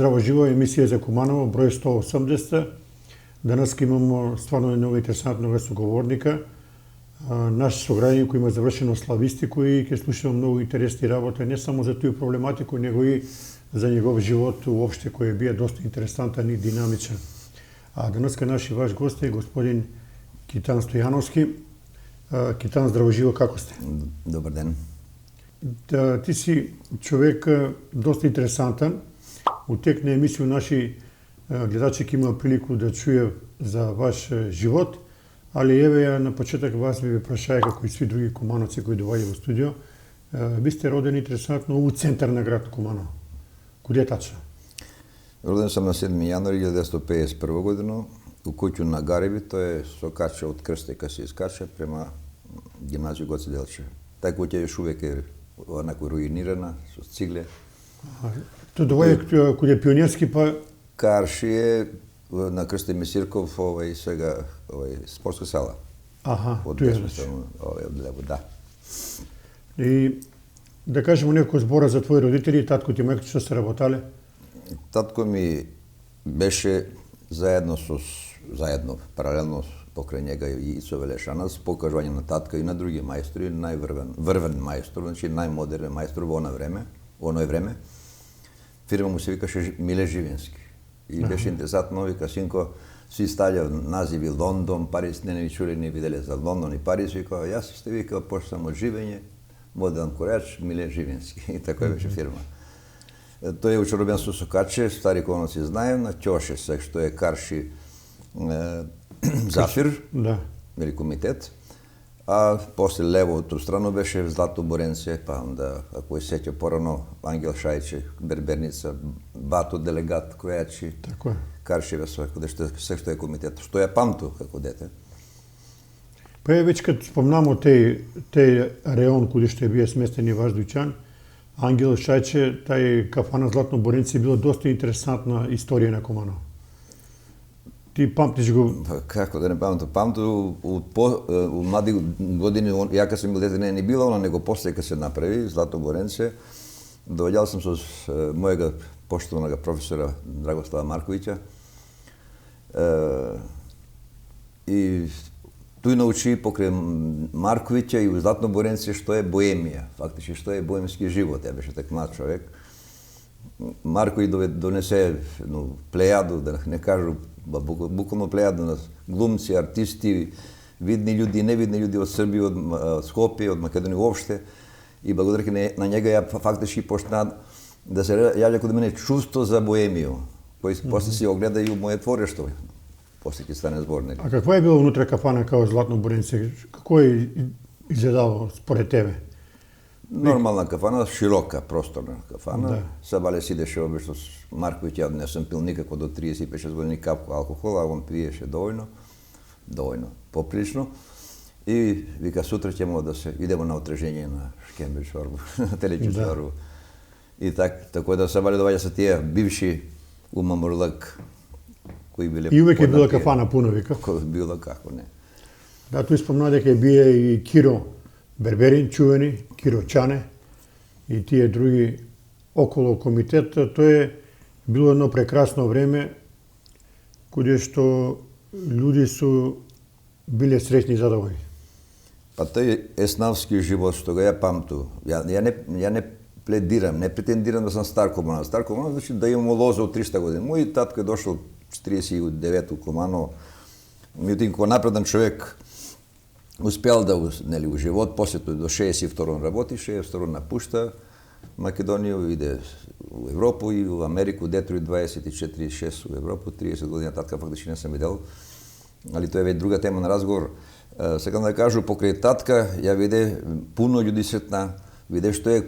Здраво живо, емисија за Куманово, број 180. Денес имamo стварно много интересантного соговорника. Наш сограѓаnin кој има завршено славистику и ќе слушаме многу интересни работи, не само за тој проблематику, него и за негов живот уопште кој бие доста интересантен и динамичен. А денеска наши ваш гост е господин Китан Стојановски. Китан, здраво живо, како сте? Добар ден. Ти си човек доста интересантен. Утек на емисија наши гледачи ќе има прилику да чуе за ваш живот, али еве ја на почеток вас ви прашаја како и сви други кумановци кои доаѓаат во студио. Ви сте родени интересантно у центар на град Куманово. Куде тачно? Роден сам на 7 јануари 1951 година у куќу на Гареби, тоа е сокача од Крстека се искача према гимназија Гоце Делчев. Тај куќа још увек е онако руинирана со цигле. Тоа доаѓа куде пионерски па Карши е на Крсте Месирков, сега спортска сала. Од десно, од лево, да. И да кажеме некој збора за твои родители, татко ти мајка што се работале? Татко ми беше заедно паралелно покрај njega и Ицо Велешанас, покажување на татка и на други мајстори, врвен мајстор, значи најмодерен мајстор во оној време. Фирма му се викаше Миле Живински. И беше интересантно, вика, синко, сви ставља називи Лондон, Париз, не чули, не виделе за Лондон и Париз, вика, јас сте вика, почна сам од живење, модерен кореач, Миле Живински. И така беше фирма. Тој е учоробен со сокаче, стари коноци знаем, на Ќоше се, што е Карши Зафир, или комитет, а после левото страно беше Злато Боренце, па онда, ако се сеќа порано, Ангел Шајче, Берберница, Бато делегат, Којачи, Каршеве, се што е комитет, што ја памту како дете. Па е веќе кад спомнамо тој реон куде што е бие сместени ваш дуќан, Ангел Шајче, тај кафана Златно Боренце била доста интересантна историја на Куманово. Ти памтиш го? Како да не памту? Памту у млади години, ја кога сум бил дете не било, но него после кога се направи Злато Боренце, доаѓал сум со мојега поштованога професора Драгослава Марковиќа и тој научи покрај Марковиќа и у Златно Боренце што е боемија, фактички што е боемски живот, ја беше так млад човек. Марковиќ донесе плејаду, да не кажу буквално плејаду на глумци, артисти, видни људи и невидни људи од Србија, од Скопје, од Македонија уопште. И благодарение на njega ја фактички почна да се јавља код мене чувство за боемију, кој после си огледа и у моје творештво. После ќе стане збор, нели? А каква е била унутра кафана као Златно Боренце? Како е изгледало според тебе? Нормална кафана, широка, просторна кафана. Сабале сидеше обично с Марковиќ, ја не сум пил никако до 35-6 години капку алкохол, а он пиеше довојно, поприлично. И вика, сутра ćemo да се идемо на отражење на Шкембир чорбу, на телеќу чорбу. И тако да Сабале доаѓа со тие бивши у Мамурлак, кои биле... И увек е била кафана пуна, вика? Била како не. Да, тој спомна дека бие и Киро Берберин, чувени, Киро Чане и тие други около комитет. Тоа е било едно прекрасно време каде што луѓе су биле среќни и задоволни. Па тој еснавски живот што го ја памту. Ја не пледирам, не претендирам да сам стар Куманово. Стар Куманово значи да имам лоза од 300 години. Мој татко е дошол 49 у Куманово. Меѓутоа како напреден човек успел да у живот, после тој до 62 работи, 62 напушта Македонија, иде у Европу и у Америку, Детройт 24-6 у Европу, 30 години татка фактички не сам видел, али тоа е веќе друга тема на разговор. Сакам да кажу, покрај татка ја виде пуно људи сретна, виде што е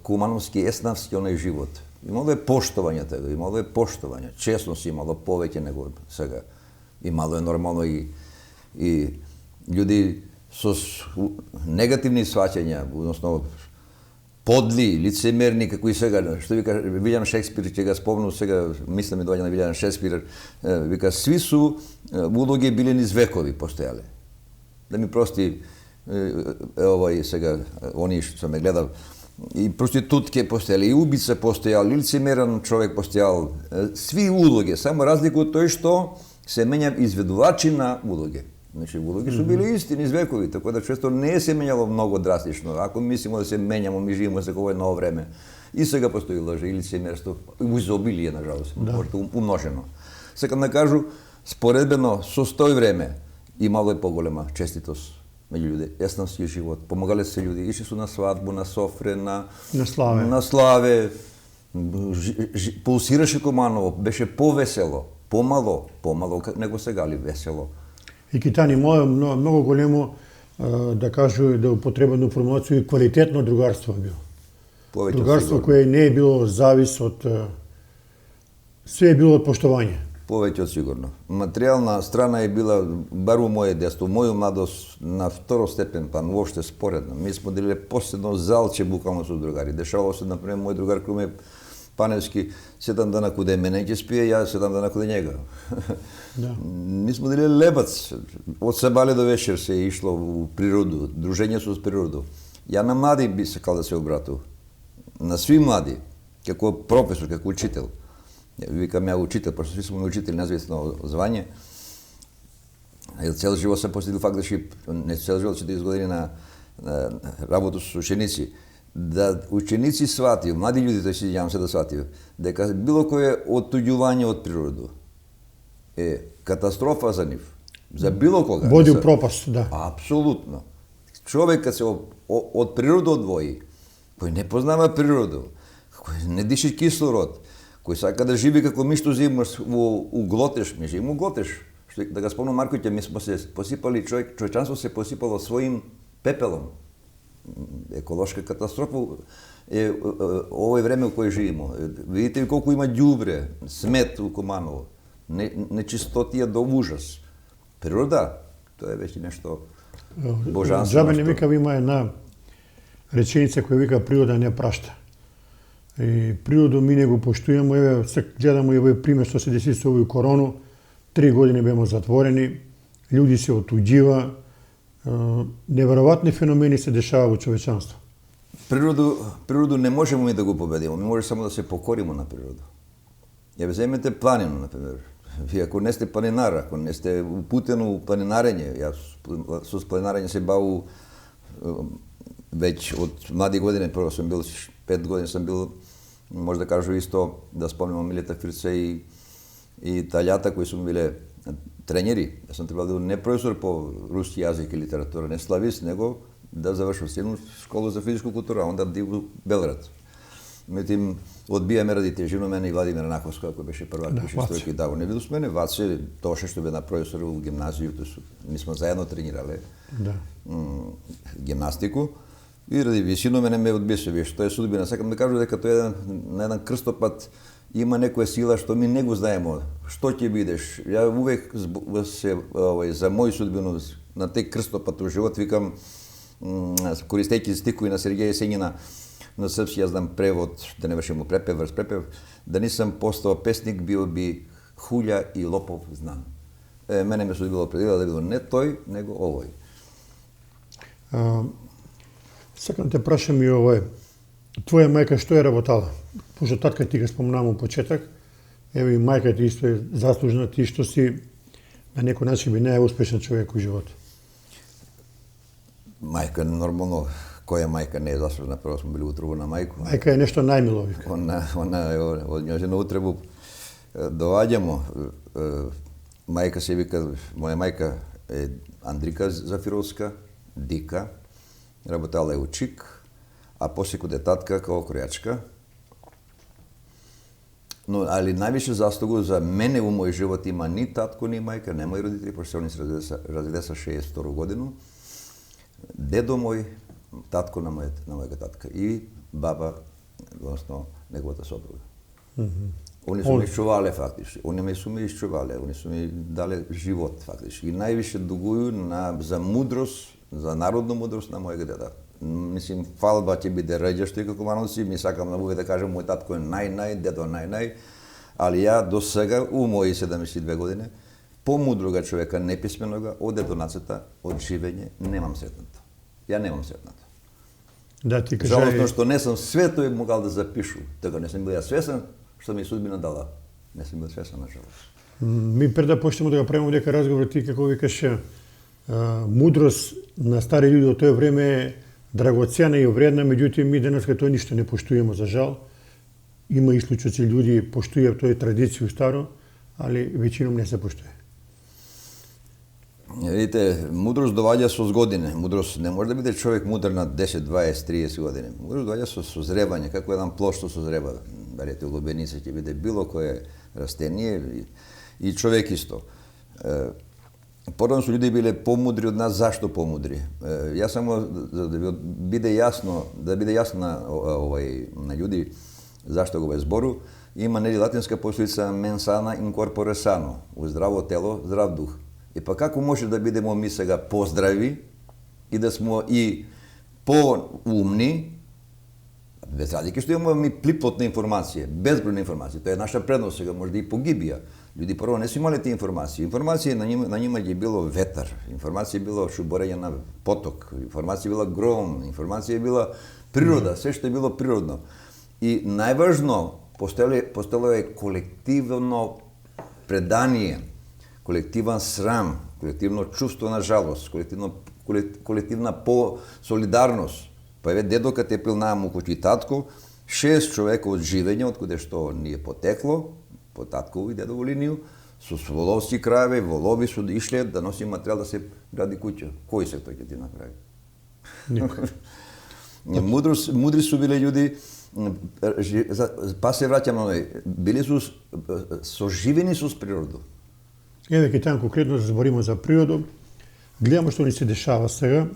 кумановски еснавски оној живот. Имало е поштовање тега, имало е поштовање, честност имало повеќе него сега. Имало е нормално и људи со негативни сваќања, односно подли, лицемерни, како и сега, што вика Вилјам Шекспир, ќе го спомнам сега, мисля ми доаѓа на Вилјам Шекспир, вика, сви су улоги били низ векови постојале. Да ми прости, сега, они што ме гледал, и проститутке постојале, и убица постојал, и лицемерен човек постојал, сви улоги, само разлика од тој што се менја изведувачи на улоги. Значи, улоги су били исти низ векови, така да често не се менјало многу драстично. Ако мислимо да се менјамо, ми живееме секој едно време. И сега постои лъжа и лицемерство, изобилие, нажалост, умножено. Сакам да кажу, споредбено со тој време имало е поголема честитост меѓу луѓе, еснавски живот. Помагале се луѓе, ишли су на свадбу, на софре, на славе. Пулсираше Куманово, беше повесело, помало него сега ли весело. И Китани мое многу големо да кажу да употребено формулација и квалитетно другарство било. Другарство кое не е било завис од све е било од поштовање. Повеќе од сигурно. Материјална страна е била, бар у моје детство, моја младост на второ степен, па уопште споредна. Ми смо делиле последно залче буквално со другари. Дешавало се, например, мој другар Круме Паневски, 7 дана куде мене ќе спие, ја 7 дана куде njega. Да. Ми смо делиле лебац. Од сабале до вечер се ишло у природу, дружење со природу. Ја на млади би сакал да се обрату. На сви млади, како професор, како учител. Викам ја учител, пошто сви сме учители, независно звање. Цел живот съм посетил фактички, не цел живот, 40 години на работа со ученици. Да ученици сватио, млади луѓе, тој си јавам се да сватио, дека било кое оттуѓување од природу е катастрофа за нив. За било кога. Води у пропаст, да. Апсолутно. Човек кад се од природа одвои, кој не познава природу, кој не дише кислород, кој сака да живи како мишто зимаш у глотеш, ми живи му глотеш. Да го спомнам Марковиќа, ми смо се посипали, човечанство се посипало своим пепелом. Еколошка катастрофа е овој време во кој живееме. Видите ли колку има ѓубре, смет у Куманово, нечистотија до ужас. Природа, тоа е веќе нешто божансtvено. Джабе не вика, има една реченица која вика природа не прашта. И природу ми не го поштујаме, еве се гледаме овој пример што се деси со овој корону, 3 години беме затворени, луѓе се отуѓива, неверојатни феномени се дешава во човечанство. Природу не можеме ми да го победиме, ми може само да се покориме на природу. Ја земете планину, например. Вие ако не сте планинар, ако не сте упутено у планинарење, јас со планинарење се баву веќе од млади години, прво сум бил 5 години сум бил, може да кажу исто, да спомнам Милета Фирца и Талјата кои сум биле тренери. Јас сум требал да не професор по руски јазик и литература, не славист, него да завршам силно школа за физичка култура, онда да у Белград. Меѓутоа одбиаме родители, жена мене и Владимир Наковска, кој беше првак беше стројки даво. Не видел с мене, Ваце, тоше што бе на професор у гимназијата, ми сме заедно тренирале. Да. Гимнастику. И ради висино мене ме одбише, тоа е судбина. Сакам да кажу дека тоа е на еден крстопат има некоја сила што ми не го знаеме. Што ќе бидеш? Ја увек се за мој судбину на тој крстопат у живот викам, користејќи стикови на Сергеј Есенина на српски, јас знам превод, да не вршим препев, да нисам постao песник, био би хулја и лопов знам. Мене ме судбило предвидела да било не тој, него овој. Сакам те прашам и овој. Твоја мајка што е работала? Пошто татка ти го спомнам у почеток, еве и мајка ти исто е заслужна, ти што си на некој начин би најуспешен човек у живот. Мајка нормално, која мајка не е заслужна, прво сме били утребу на мајку. Мајка е нешто најмило, вика. Она е од њожина утребу доаѓамо. Мајка се вика, моја мајка е Андрика Зафировска, Дика, работала е у ЧИК, а после каде татка као кројачка. Но, али највише заслугу за мене у мој живот има ни татко, ни мајка, не мои родители, пошто они се разведеса 62 годину. Дедо мој, татко на мојата татка и баба, односно неговата сопруга. Они су ме изчувале фактички, они су ме дале живот фактички. И највише дугую за мудрост, за народна мудрост на мојega деда. Мислим, фалба ќе биде раѓащо и како Кумановци, ми сакам да да кажам, мој татко е нај, дедо нај, али ја до сега, у мои 72 години, помудрога човека, неписменога, од дето нацета, од живење, немам сретнато. Ја немам сретнато. Да, ти кажа, Жалостно што не сум све тој могал да запишу. Така не сум бил ја свесен што ми судбина дала. Не сум бил свесен на жалост. ми пред да почнеме да го правиме дека разговор, ти како викаш, мудрост на стари луѓе од тоа време е драгоцена и вредна, меѓутоа ми денеска тоа ништо не поштуваме за жал. Има и случаи луѓе поштуваат тој традиција старо, али веćinom не се поштува. Видите, мудрост доаѓа со години. Мудрост не може да биде човек мудр на 10, 20, 30 години. Мудрост доаѓа со созревање, како еден плод што созрева. Дали е лубеница ќе биде било кое растение и човек исто. Порано се луѓе биле помудри од нас, зашто помудри? Јас само за да биде јасно, на луѓе зашто го збору, има нели латинска пословица mens sana in corpore sano, у здраво тело, здрав дух. И па како може да бидеме ми сега поздрави и да сме и поумни, без разлики што имаме ми плиплотна информација, безбројна информација. Тоа е наша предност сега, може да и погибија. Луѓе прво не си имале тие информации. Информација на нима ги било ветар, информација било шуборење на поток, информација била гром, информација била природа, се што е било природно. И најважно постоело е колективно предание, колективен срам, колективно чувство на жалост, колективна солидарност. Па еве дедока те пил најаму куќи татко, 6 човека од живење, од каде што ни е потекло, по татково и дедово линiju, со воловски крајеве, волови што ишле да носи материјал да се гради куќа. Кој се тој ќе ти направи? Никој. Мудри су биле луѓе, па се враќам на оној, били су соживени со природа. Еве ке там конкретно збориме за природа. Гледаме што ни се дешава сега.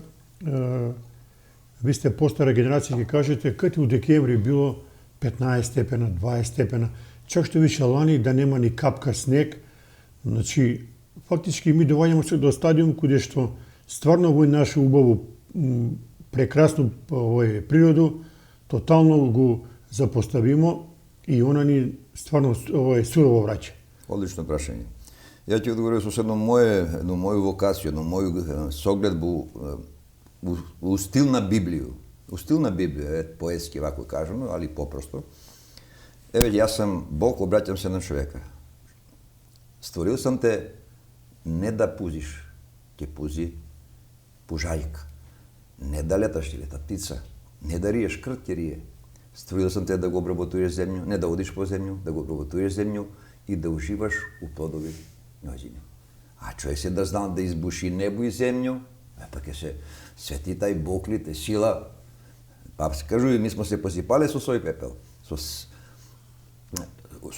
Ви сте постара генерација, ќе кажете, кај у декември било 15 степена, 20 степена, чак што више лани да нема ни капка снег. Значи, фактички ми доваѓаме се до стадиум каде што стварно овој наш убаво, прекрасно природу, тотално го запоставимо и она ни стварно сурово враќа. Одлично прашање. Ја ќе одговорам со едно моју вокација, едно моју согледбу у стил на Библију. У стил на Библија, е поетски вако кажано, али попросто. Еве, јас сам Бог, обраќам се на човека. Створил сам те не да пузиш, ќе пузи пужајка. Не да леташ, ќе лета птица. Не да риеш, крт ќе рие. Створил сам те да го обработуваш земју, не да одиш по земју, да го обработуваш земју и да уживаш у плодови њозини. А човек се да знал да избуши небо и земју, па ќе се светита и боклите, сила. Па се кажу и ми сме се посипале со сој пепел. Со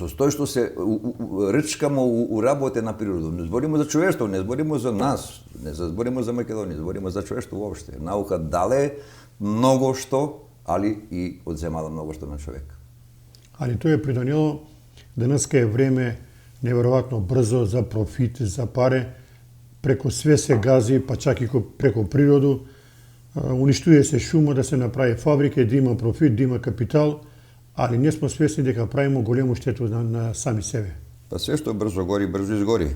тој што се рчкамо у работе на природа. Не збориме за човештво, не збориме за нас, не збориме за Македонија, збориме за човештво воопште. Наука дале многу што, али и одземала многу што на човек. Али тоа е придонело, денеска е време неверојатно брзо за профит, за паре, преку све се гази, па чак и преку природу, уништuje се шума да се направи фабрика, да има профит, да има капитал, али не сме свесни дека правиме голему штету на сами себе. Па се што брзо гори, брзо изгори.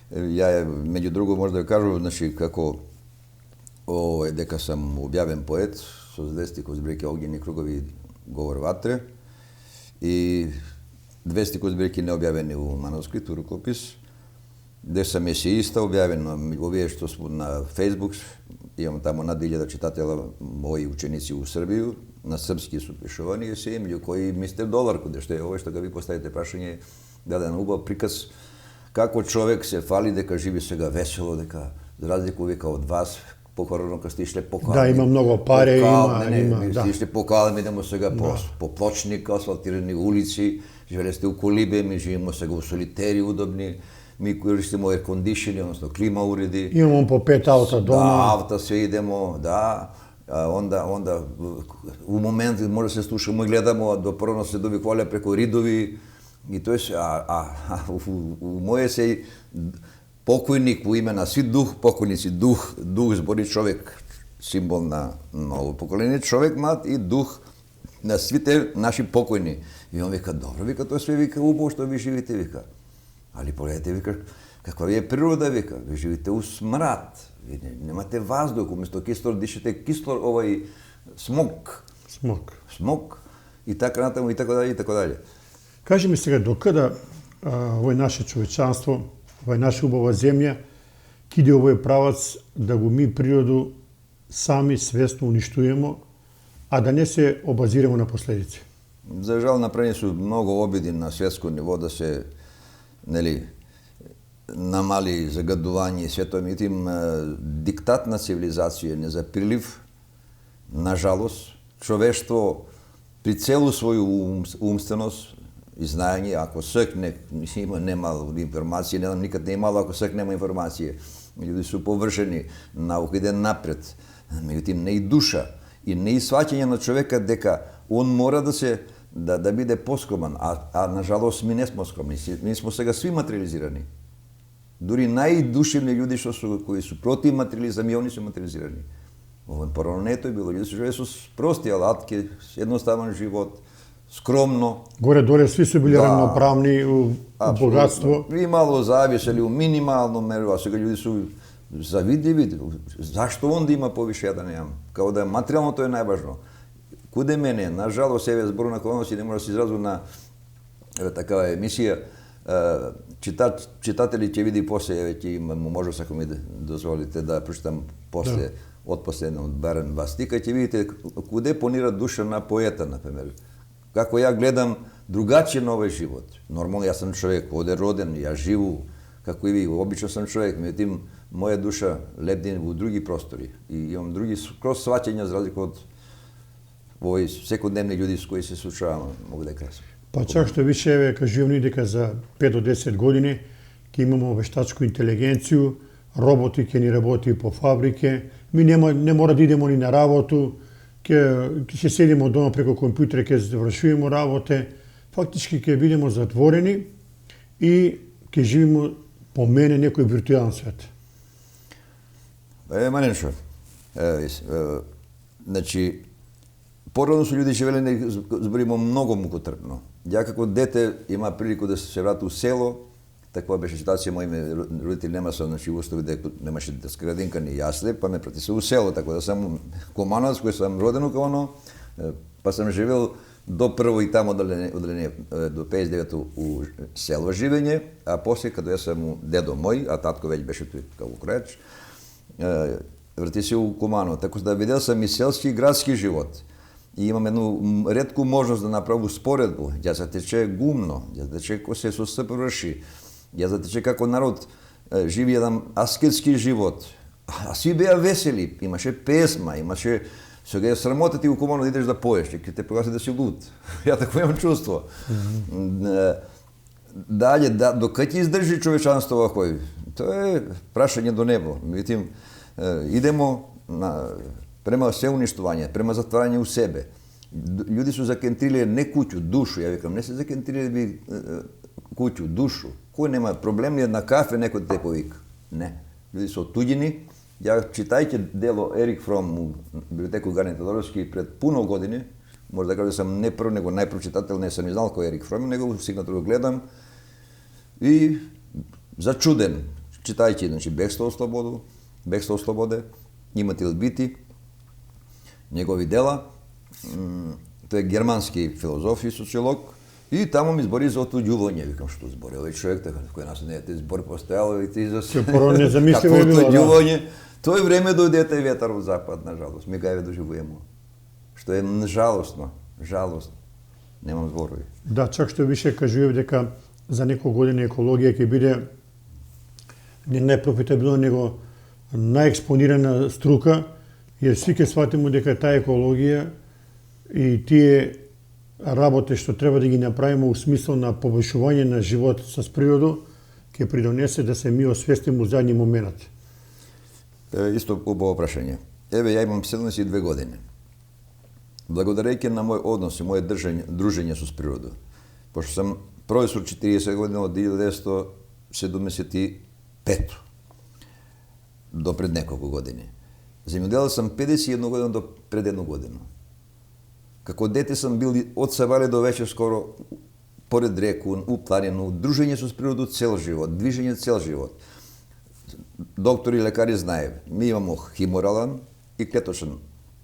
Ја меѓу друго може да кажу, значи како дека сам објавен поет со звестикот збирки Огнени кругови говор ватре и 2 стикови збирки необјавени у манускрипт, у рукопис, де сам есеиста објавен на овие што сме на Facebook, имам таму над 1000 читатела мои ученици у Србију, на српски су пишувани есеи, меѓу кои мистер Долар, каде што е овој што га ви поставите прашање, даден убав приказ како човек се фали дека живи сега весело, дека за разлика вика од вас, покорно кога сте ишле покалми. Да, има многу пари, има, да. Сте ишле покалми, идемо сега по плочник, асфалтирани улици, живеле сте у колибе, ми живееме сега у солитери удобни, ми користиме air conditioning, односно клима уреди. Имamo по 5 аута дома. Да, авто се идемо, да. Онда у момент може да се слушамо и гледамо, до прво се довиквале преку ридови и тоа се у моје се покојник во име на сви дух, покојници, дух збори човек, символ на ново поколение, човек млад и дух на свите наши покојни. И он вика, добро, вика, тоа све вика убаво што ви живите, вика. Али погледате, вика, каква ви е природа, вика, ви живите у смрад, ви немате ваздух, уместо кислор дишете кислор, смог, и така натаму, и така дале, и така дале. Кажи ми сега, докада овој наше човечанство, овој наша убава земја, киде овој правац да го ми природу сами свесно уништуваме, а да не се обазираме на последици? За жал направени су многу обиди на светско ниво да се намали загадување и све тоа, меѓутоа диктат на цивилизација не за прилив, на жалост, човештво при целу своју умственост и знаење, ако секне, има немало информација, не знам, никад не имало, ако секне нема информација. Луѓе су површени, наука иде напред, меѓутоа не и душа, и не и сваќање на човека дека он мора да биде поскроман, а на жалост ми не сме скромни, ми сме сега сви материализирани. Дури најдушевни луѓе кои су против материализам, и они се материализирани. Порано не тој било, луѓе живее со прости алатки, едноставен живот, скромно. Горе-доле сви су били равноправни у богатство. И мало зависели у минимално меру, а сега луѓе су завидливи. Зашто он да има повише, ја да немам? Као да материјалното е најважно. Куде мене, на жалост, еве збор на колоноси не може да се изразу на такава емисија. Читатели ќе види после, еве ќе има можност ако ми дозволите да прочитам после од последно од барем два стика, ќе видите куде понира душа на поета, например. Како ја гледам другаче на овој живот. Нормално, јас сум човек, овде роден, ја живу, како и ви, обично сум човек, меѓутоа моја душа лебди во други простори и имам други скроз сваќања за разлика од овои секојдневни луѓе со кои се случувам, могу да кажам. Па чак што више еве кажувам дека за 5 до 10 години ќе имаме вештачку интелигенцiju, роботи ќе ни работи по фабрике, ми не мора да идеме ни на работу, ќе седиме дома преку компјутер, ќе завршуваме работе, фактички ќе бидеме затворени и ќе живееме по мене некој виртуелен свет. Маненшо, значи, порано су луѓе живеле, зборимо многу мукотрпно. Ја како дете има прилику да се врати у село, таква беше ситуација, мои родители немаше услови дека немаше детска градинка ни јасле, па ме прати се у село, така да сам Кумановец, кој сум роден као оно, па сам живел до прво и тамо одделение до 59 у село живење, а после кога јас сам дедо мој, а татко веќе беше тој као крајач, врати се у Куманово, така да видел сам и селски и градски живот. И имам едну ретку можност да направам споредбу. Ја затече гумно, ја затече кој се со врши, ја затече како народ живи еден аскетски живот. А сви беа весели, имаше песма, имаше... Сега е срамота ти у Куманово да идеш да поеш, ќе те прогласи да си луд. Ја такво имам чувство. Дале, до кај ќе издржи човечанство вакој? Тоа е прашање до небо. Меѓутоа, идемо према се уништување, према затварање у себе. Луѓе су закентриле не куќу, душу, ја викам, не се закентриле би куќу, душу. Кој нема проблем ни на кафе некој да те повика? Не. Луѓе се отуѓени. Ја читајќи дело Ерик Фром у библиотеку Гарни Тодоровски пред пуно години, може да кажам да сум не прв, него најпрочитател, не сум и знал кој е Ерик Фром, него стигнато го гледам и зачуден, читајќи, значи, Бегство од слободе, Имате ли бити, негови дела, тој е германски филозоф и социолог, и таму ми збори за отуѓување. Викам, што збори овој човек, така кој нас не е тој збор постојал и ти за се. Не замисливо е било, отуѓување. Тој време дојдете ветар од запад, на жалост. Ми га еве доживуваме. Што е жалостно, Немам зборови. Да, чак што више кажував дека за неколку години екологија ќе биде не најпрофитабилна, него најекспонирана струка, jer сви ќе сватиме дека таа екологија и тие работи што треба да ги направиме у смисла на побоljšување на живот со природа, ќе придонесе да се ми освестиме у задни момент. Исто убаво прашање. Еве, ја имам 72 години. Благодарејќи на мој однос и моје дружење со природа, пошто сам професор 40 години од 1975 до пред неколку години. Земјоделец сам 51 година до пред 1 година. Како дете сам бил од сабале до вечер скоро поред реку, у планину, дружење со природа цел живот, движење цел живот. Доктори и лекари знаев, ми имамо химорален и клеточен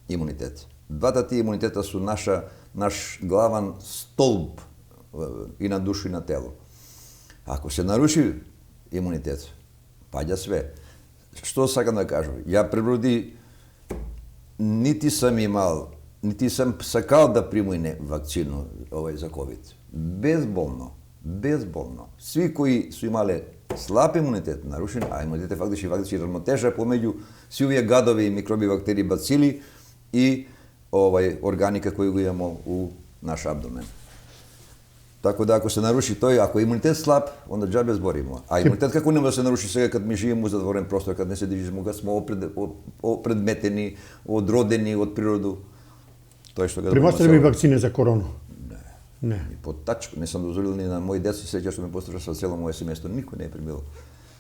имунитет. Двата тие имунитета су наш главан столб и на душу и на тело. Ако се наруши имунитет, паѓа све. Што сакам да кажам? Ја природи нити сам сакал да примуне вакцину за ковид. Безболно. Сви кои су имале слаб имунитет, нарушен, а имунитет фактички равнотежа помеѓу сви овие гадови, микроби, бактерии, бацили и органика кои го имамо у наш абдомен. Така да ако се наруши тој, ако е имунитет слаб, онда џабе зборимо. А имунитет како нема да се наруши сега кад ми живееме у затворен простор, кад не се движиме, кад сме предметени, одродени од природу. Тој што го Примате ли вакцини за корона? Не. Под тачко, не сам дозволил ни на мои деца, сеќа што ме постраша со цело моје семејство, никој не е примил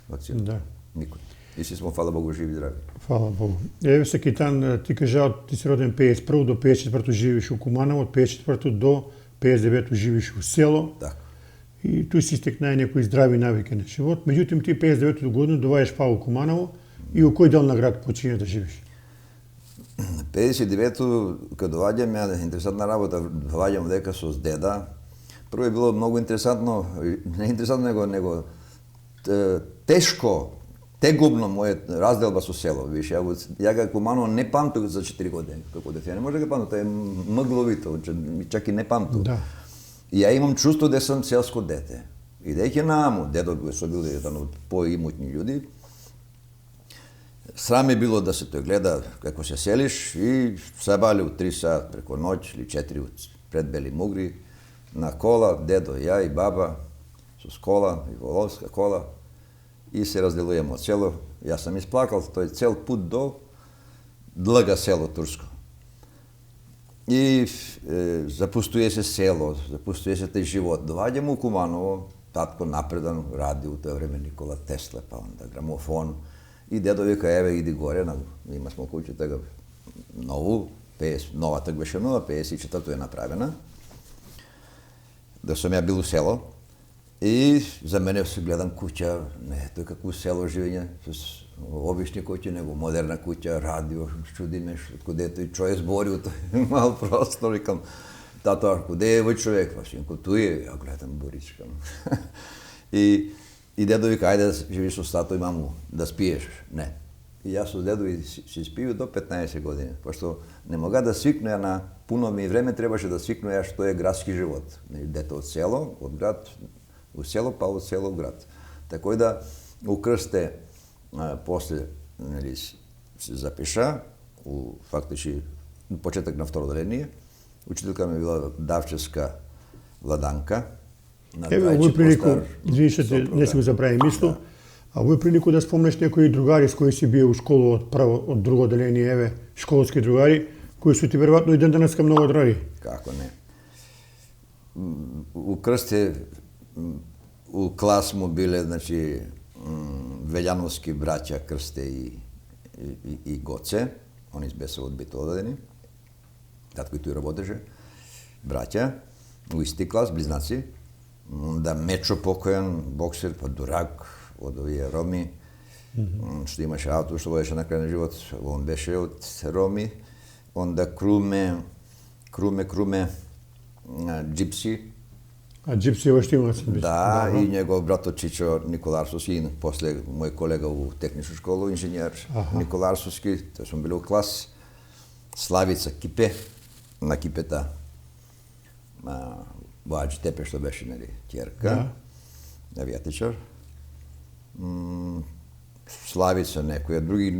вакцина. Да. Никој. И си смо, фала Богу, живи и здрави. Фала Богу. Еве се Китан, ти кажа, ти си роден 51 до 54 живиш у Куманово, од 54 до 59 живиш у село. Така. И туј си стекнај некои здрави навики на живот. Меѓутоа ти 59 година доваѓаш па у Куманово и у кој дел на град почиња да живиш? 59-ту, кога доаѓам, ја интересантна работа, доаѓам дека со деда. Прво е било многу интересантно, не интересантно него тешко, тегобно мојот разделба со село. Виш, ја ga Куманово не памтук за 4 години како дете. Не може да го памтам, тоа е мъгловито, чак и не памтук. Да. И ја имам чувство дека сум селско дете. Идејќи нааму, дедо со бил еден од поимутни људи. Срам е било да се тој гледа како се селиш и сабали у 3 сат преко ноќ или 4 пред Бели Мугри на кола, дедо, ја и баба со кола и воловска кола и се разделуваме од село. Јас сам исплакал тој цел пут до Длага село турско. И запустуе се село, запустуе се тој живот. Доаѓам у Куманово, татко напредан, ради у тоа време Никола Тесла, па онда грамофон. И дедо вика, еве, иди горе, има смо куќа тега нову, нова тък беше нова, 54-то е направена. Да сум ја бил у село. И за мене се гледам куќа, не, тој како село живење, с обични куќи, него модерна куќа, радио, чуди ме, куде тој човек збори у тој мал простор, викам, тато, куде е овој човек? Па синко, туј е, ја гледам Боричка. И дедо вика, ајде да живиш со тато и маму, да спиеш. Не. И јас со дедо си спију до 15 години, пошто не мога да свикнуја на пуно ми време, требаше да свикнуја што е градски живот. Дете од село, од град, у село, па од село, град. Тако да у Крсте, после, се запиша, фактичи, почеток на второ деление, учителка ми била Давчевска Владанка. Еве, овој прилику, извинете, не си го забрави мисло, а овој прилику да спомнеш некои другари с кои си бил у школа од друго деление, еве, школски другари, кои су ти веројатно и ден денеска многу драги. Како не. У Крсте, у клас му биле, значи, Велјановски браќа Крсте и Гоце, они беа одбито одадени, татко и тој работеше, браќа, у исти клас, близнаци, да Мечо покојан, боксер, па Дурак, од овие Роми, што имаше ауто, што водеше на крај на живот, он беше од Роми, онда Круме, Джипси. А Джипси ова што има се беше? Да, и негов брато Чичо Николарсовски, и после мој колега у технична школа, инженер Николарсовски, тоа сум били у клас. Славица Кипе, на Кипета, Боаџи Тепе, што беше, нели, ќерка, авијатичар. Славица некоја, други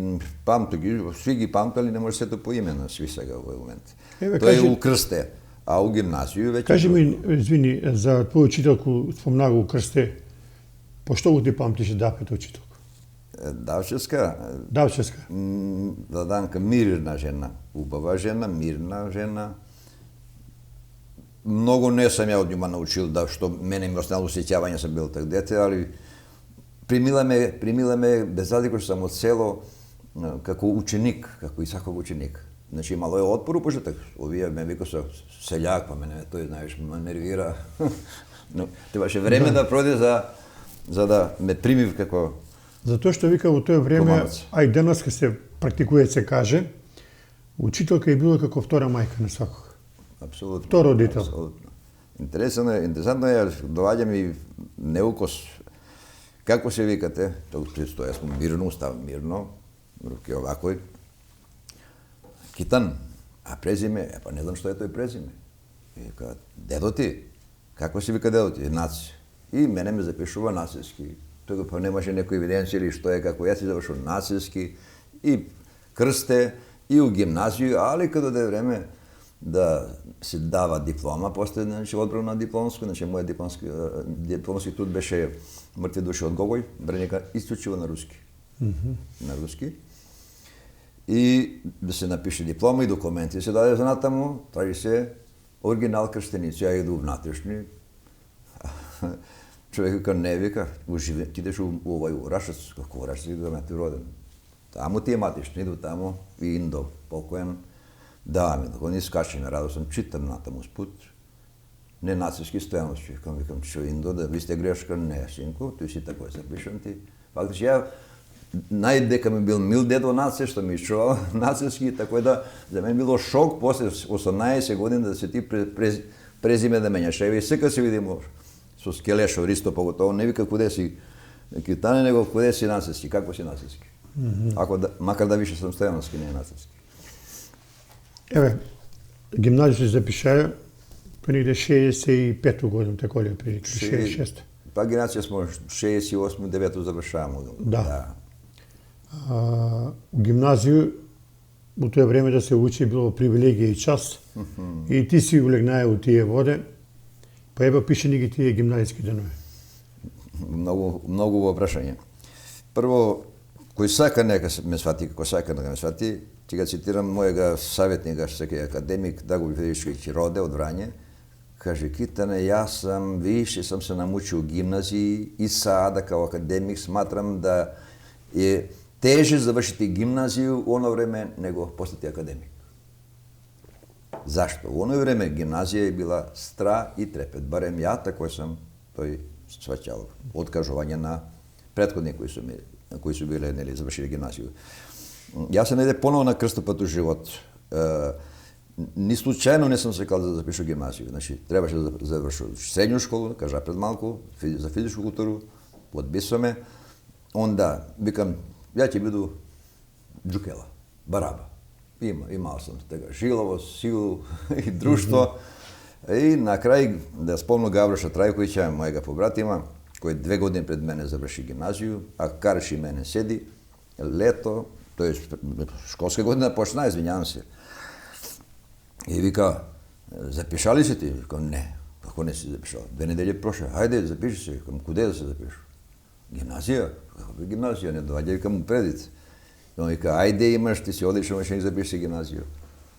памту ги, сви ги памтали, не може сето по име на сви сега во овој момент. Тоа е у Крсте, а у гимназију веќе... Кажи ми, извини, за твоја учителку спомнага у Крсте, по што го ти памтише Дапета учителка? Давчевска? Давчевска. Владанка, мирна жена, убава жена, мирна жена. Многу не сам ја од њума научил, да што мене ми останало сеќавање, сам бил так дете, али примила ме без разлика што сам од село како ученик, како и саков ученик. Значи имало е отпор у почеток. Овие ме вика со селјак, па мене тој, знаеш, ме нервира. Но требаше време да проде за да ме прими како... Затоа што вика во тоа време, а и денеска се практикува се каже, Учителка е била како втора мајка на сваког. Апсолутно. Втор родител. Апсолутно. Интересантно е, доаѓа ми неукос. Како се викате? Тоа сме мирно, ставам мирно, руки овакој. Китан, а презиме? Па не знам што е тој презиме. И вика, дедо ти? Како се вика дедо ти? Наци. И мене ме запишува нациски. Тога па немаше некој евиденција или што е, како јас си завршил нациски и крсте и у гимназiju, али кога дојде време да се дава диплома, после значи одбрана дипломско, значи мојот дипломски труд беше Мртви души од Гогој, бренека исклучиво на руски. На руски. И да се напише диплома и документи се даде за натаму, траži се оригинал крштеници, ја иду внатрешни. Човек вика не вика, ти идеш у овој Рашац, како Рашац да ти роден. Таму ти е матишни, иду таму и Индо, покоен. Да, ми, докато не скачаме, радостно читам натаму спут. Не нацистски стојаности, викам, што Индо, да ви сте грешка, не, синко, тој си тако запишам ти. Фактично, ја најдека ми бил мил дедо наци, што ми чувал нацистски, тако да за мен било шок после 18 години да се ти презиме да менјаш. Еве сека се видимо со Скелешо, Ристо поготово, не вика куде си Китане, него куде си нацистски, како си нацистски. Ако да, макар да више сам стојановски, не е нацистски. Еве, гимназија се запиша негде 65 година, тако ли прилика, 66. Па гимназија смо 68-9 завршаваме. Да. У гимназiju у тоа време да се учи било привилегија и час. И ти си улегнае у тие воде, па ева пише ни ги тие гимназијски денови. Многу прашање. Прво, кој сака нека ме свати, кој сака нека ме свати, ќе го цитирам мојега саветника, секој академик Даго Федишевич Роде од Врање, каже, Китане, јас сам, више сам се намучил гимназии и сада као академик сматрам да е теже завршити гимназiju у оно време него постати академик. Зашто? У оно време гимназија е била стра и трепет, барем ја тако сам тој сваќал, откажување на претходни кои су биле нели завршили гимназiju. Јас се најде поново на крстопат у живот. Ни случајно не сум сакал да запишу гимназiju. Значи, требаше да завршам средњу школу, кажа пред малку, за физичку културу, подписваме. Онда, викам, ја ќе биду джукела, бараба. Имал сам тега жиловост, силу и друштво. И на крај, да спомну Гавроша Трајковиќа, мојега побратима, кој 2 години пред мене заврши гимназiju, а карши мене седи, лето, тој школска година почна, извинјавам се. И вика, запишали се ти? Викам, не. Како не си запишал? 2 недели прошле. Ајде, запиши се. Викам, куде да се запишу? Гимназија? Како гимназија? Не доаѓа, викам му предица. И он вика, ајде имаш, ти си одлично машин, запиши се гимназија.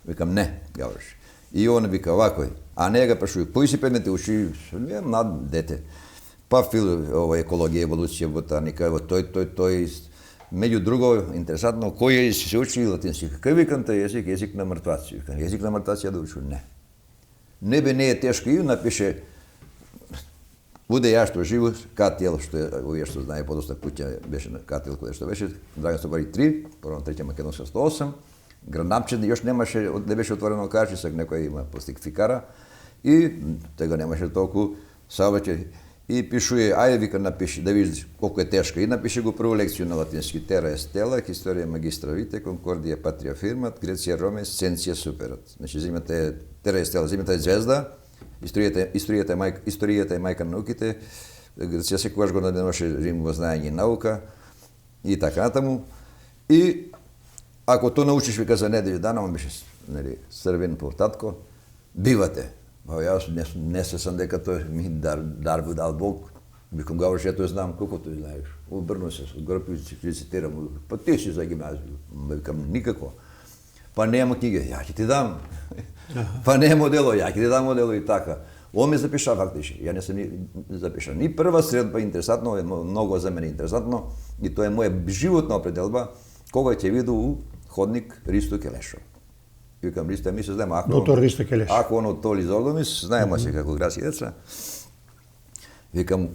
Викам, не, Гаврош. И он вика, овако е. А не ga prašuju, koji si predmete uči? Ja, mlad dete. Pa екологија, еволуција, ботаника, тој. Меѓу друго, интересантно, кој език се учи латински? Какъв викам тој език? Език на мртваци. Викам, език на мртваци да учу? Не. Не е тешко и напише Буде ја што живо, Кател, што овие што знае подоста пуќа беше на Кател, каде што беше, Драган Стобари 3, прво на 3 Македонска 108, Грандамче још немаше, не беше отворено карчисак, некој има пластификара и тега немаше толку саобраќај. И пишуе, ајде вика напиши, да видиш колку е тешко. И напиши го прву лекција на латински, Тера Естела, Историја магистра Вите, Конкордија Патрија Фирмат, Греција Роме, Сенција Суперат. Значи, земјате Тера Естела, земјата е звезда, историјата е мајка на науките, Греција секогаш го наденуваше Рим во знаење и наука и така натаму. И ако то научиш вика за неделю дана, он беше црвен по татко, бивате. Јас не се сам дека тој ми дар го дал Бог. Викам Гаврош, ја тој знам, колко тој знаеш. Обрну се, грпи цитирам, па ти си за гимназiju. Викам, никако. Па нема книге, ја ќе ти дам. Па нема одело, ја ќе ти дам одело и така. Он ме запиша фактично. Ја не сам запиша ни прва средба, интересантно, многу за мене интересантно, и тоа е моја животна определба, кога ќе виду у ходник Ристо Келешов. Викам, Ристо, ми се знаеме, Доктор Ристо Келешов. Ако оно толи Зордомис, знаеме се како градски деца. Викам,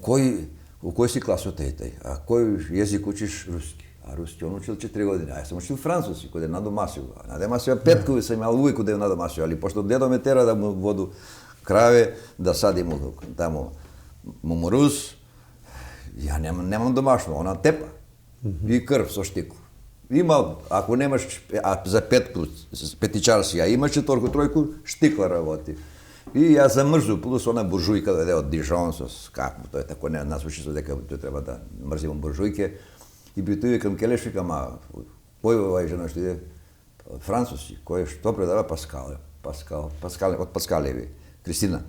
у кој си клас од тај? А кој језик учиш? Руски. А руски он учил 4 години, а јас сум учил француски, каде надомасил. Надомасил петкови сам имал увек каде надомасил, али пошто дедо ме тера да му воду краве, да сади му таму мумуруз, ја немам домашно, она тепа. И крв со штикло. Имал, ако немаш, а за петку, петичар си, а имаш четворку, тројку, штикла работи. И јас замрзу, плюс она буржујка дојде од Дижон со скапу, тој тако не нас учи со дека тој треба да мрзимо буржујке. И би тој викам Келеш, викам, а кој овај жена што иде? Француски, кој што предава Паскал, од Паскалеви, Кристина.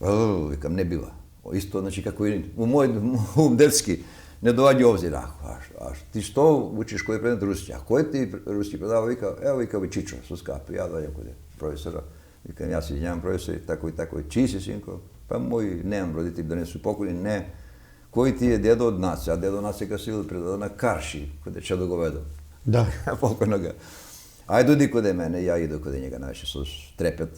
Викам, не бива. Исто, значи, како и у мој ум детски, не доаѓа обзир. А ти што учиш кој предмет руски? А кој ти руски предава? Вика, ево, вика, Чичо, со скапи, ја доаѓам кој професора. Викам, јас извинјавам професор, тако и тако. Чии си, синко? Па мој, немам родители да не су покојни, не. Кој ти е дедо од нас? А дедо нас сега сил предаде на Карши, кој че договедо. Да. Покојнога. Ајде доди коде мене, ја иду коде njega, најше со трепет.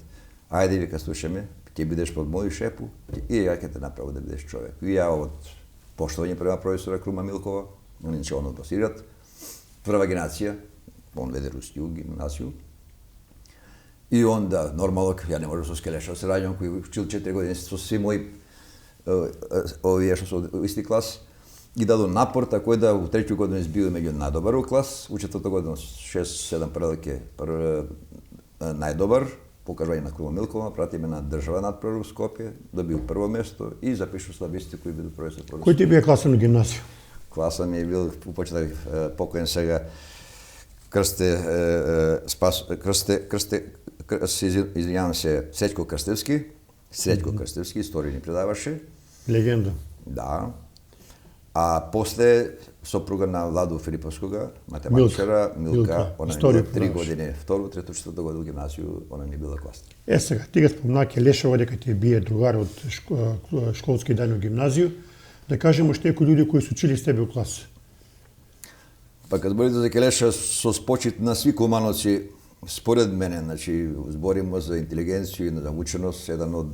Ајде, вика, слушај ме, ќе бидеш под мој шепу и ја ќе те направам да бидеш човек. И ја од поштовање према професора Крума Милкова, они ќе оно басират, прва генерација, он веде руски у гимназију. И онда, нормално, ја не можам со Скелеша се раѓам, кој учил 4 години со сви мои овие што со исти клас, ги дадо напор, тако да у треќу година избил меѓу најдобар у клас, у четврта година 6-7 предаке најдобар, покажување на Крума Милкова, прати ме на држава надпрва у Скопје, добил прво место и запишу слависти кои биде професор. Кој ти бие класа на гимназија? Класа ми е бил упочеток покоен сега Крсте, извинјавам се, Среќко Крстевски, историја ни предаваше. Легенда. Да. А после сопруга на Владо Филиповскога, математичара, Милка, она ми била 3 години, второ, трето, четврто година у гимназију, она ми била клас. Сега, ти га спомна Келешова дека ти бие другар од школски дани у гимназију, да кажем уште некои луѓе кои се учили с тебе у клас. Па кад зборите за Келеша со спочит на сви кумановци, според мене, значи, збориме за интелигенција и наученост, еден од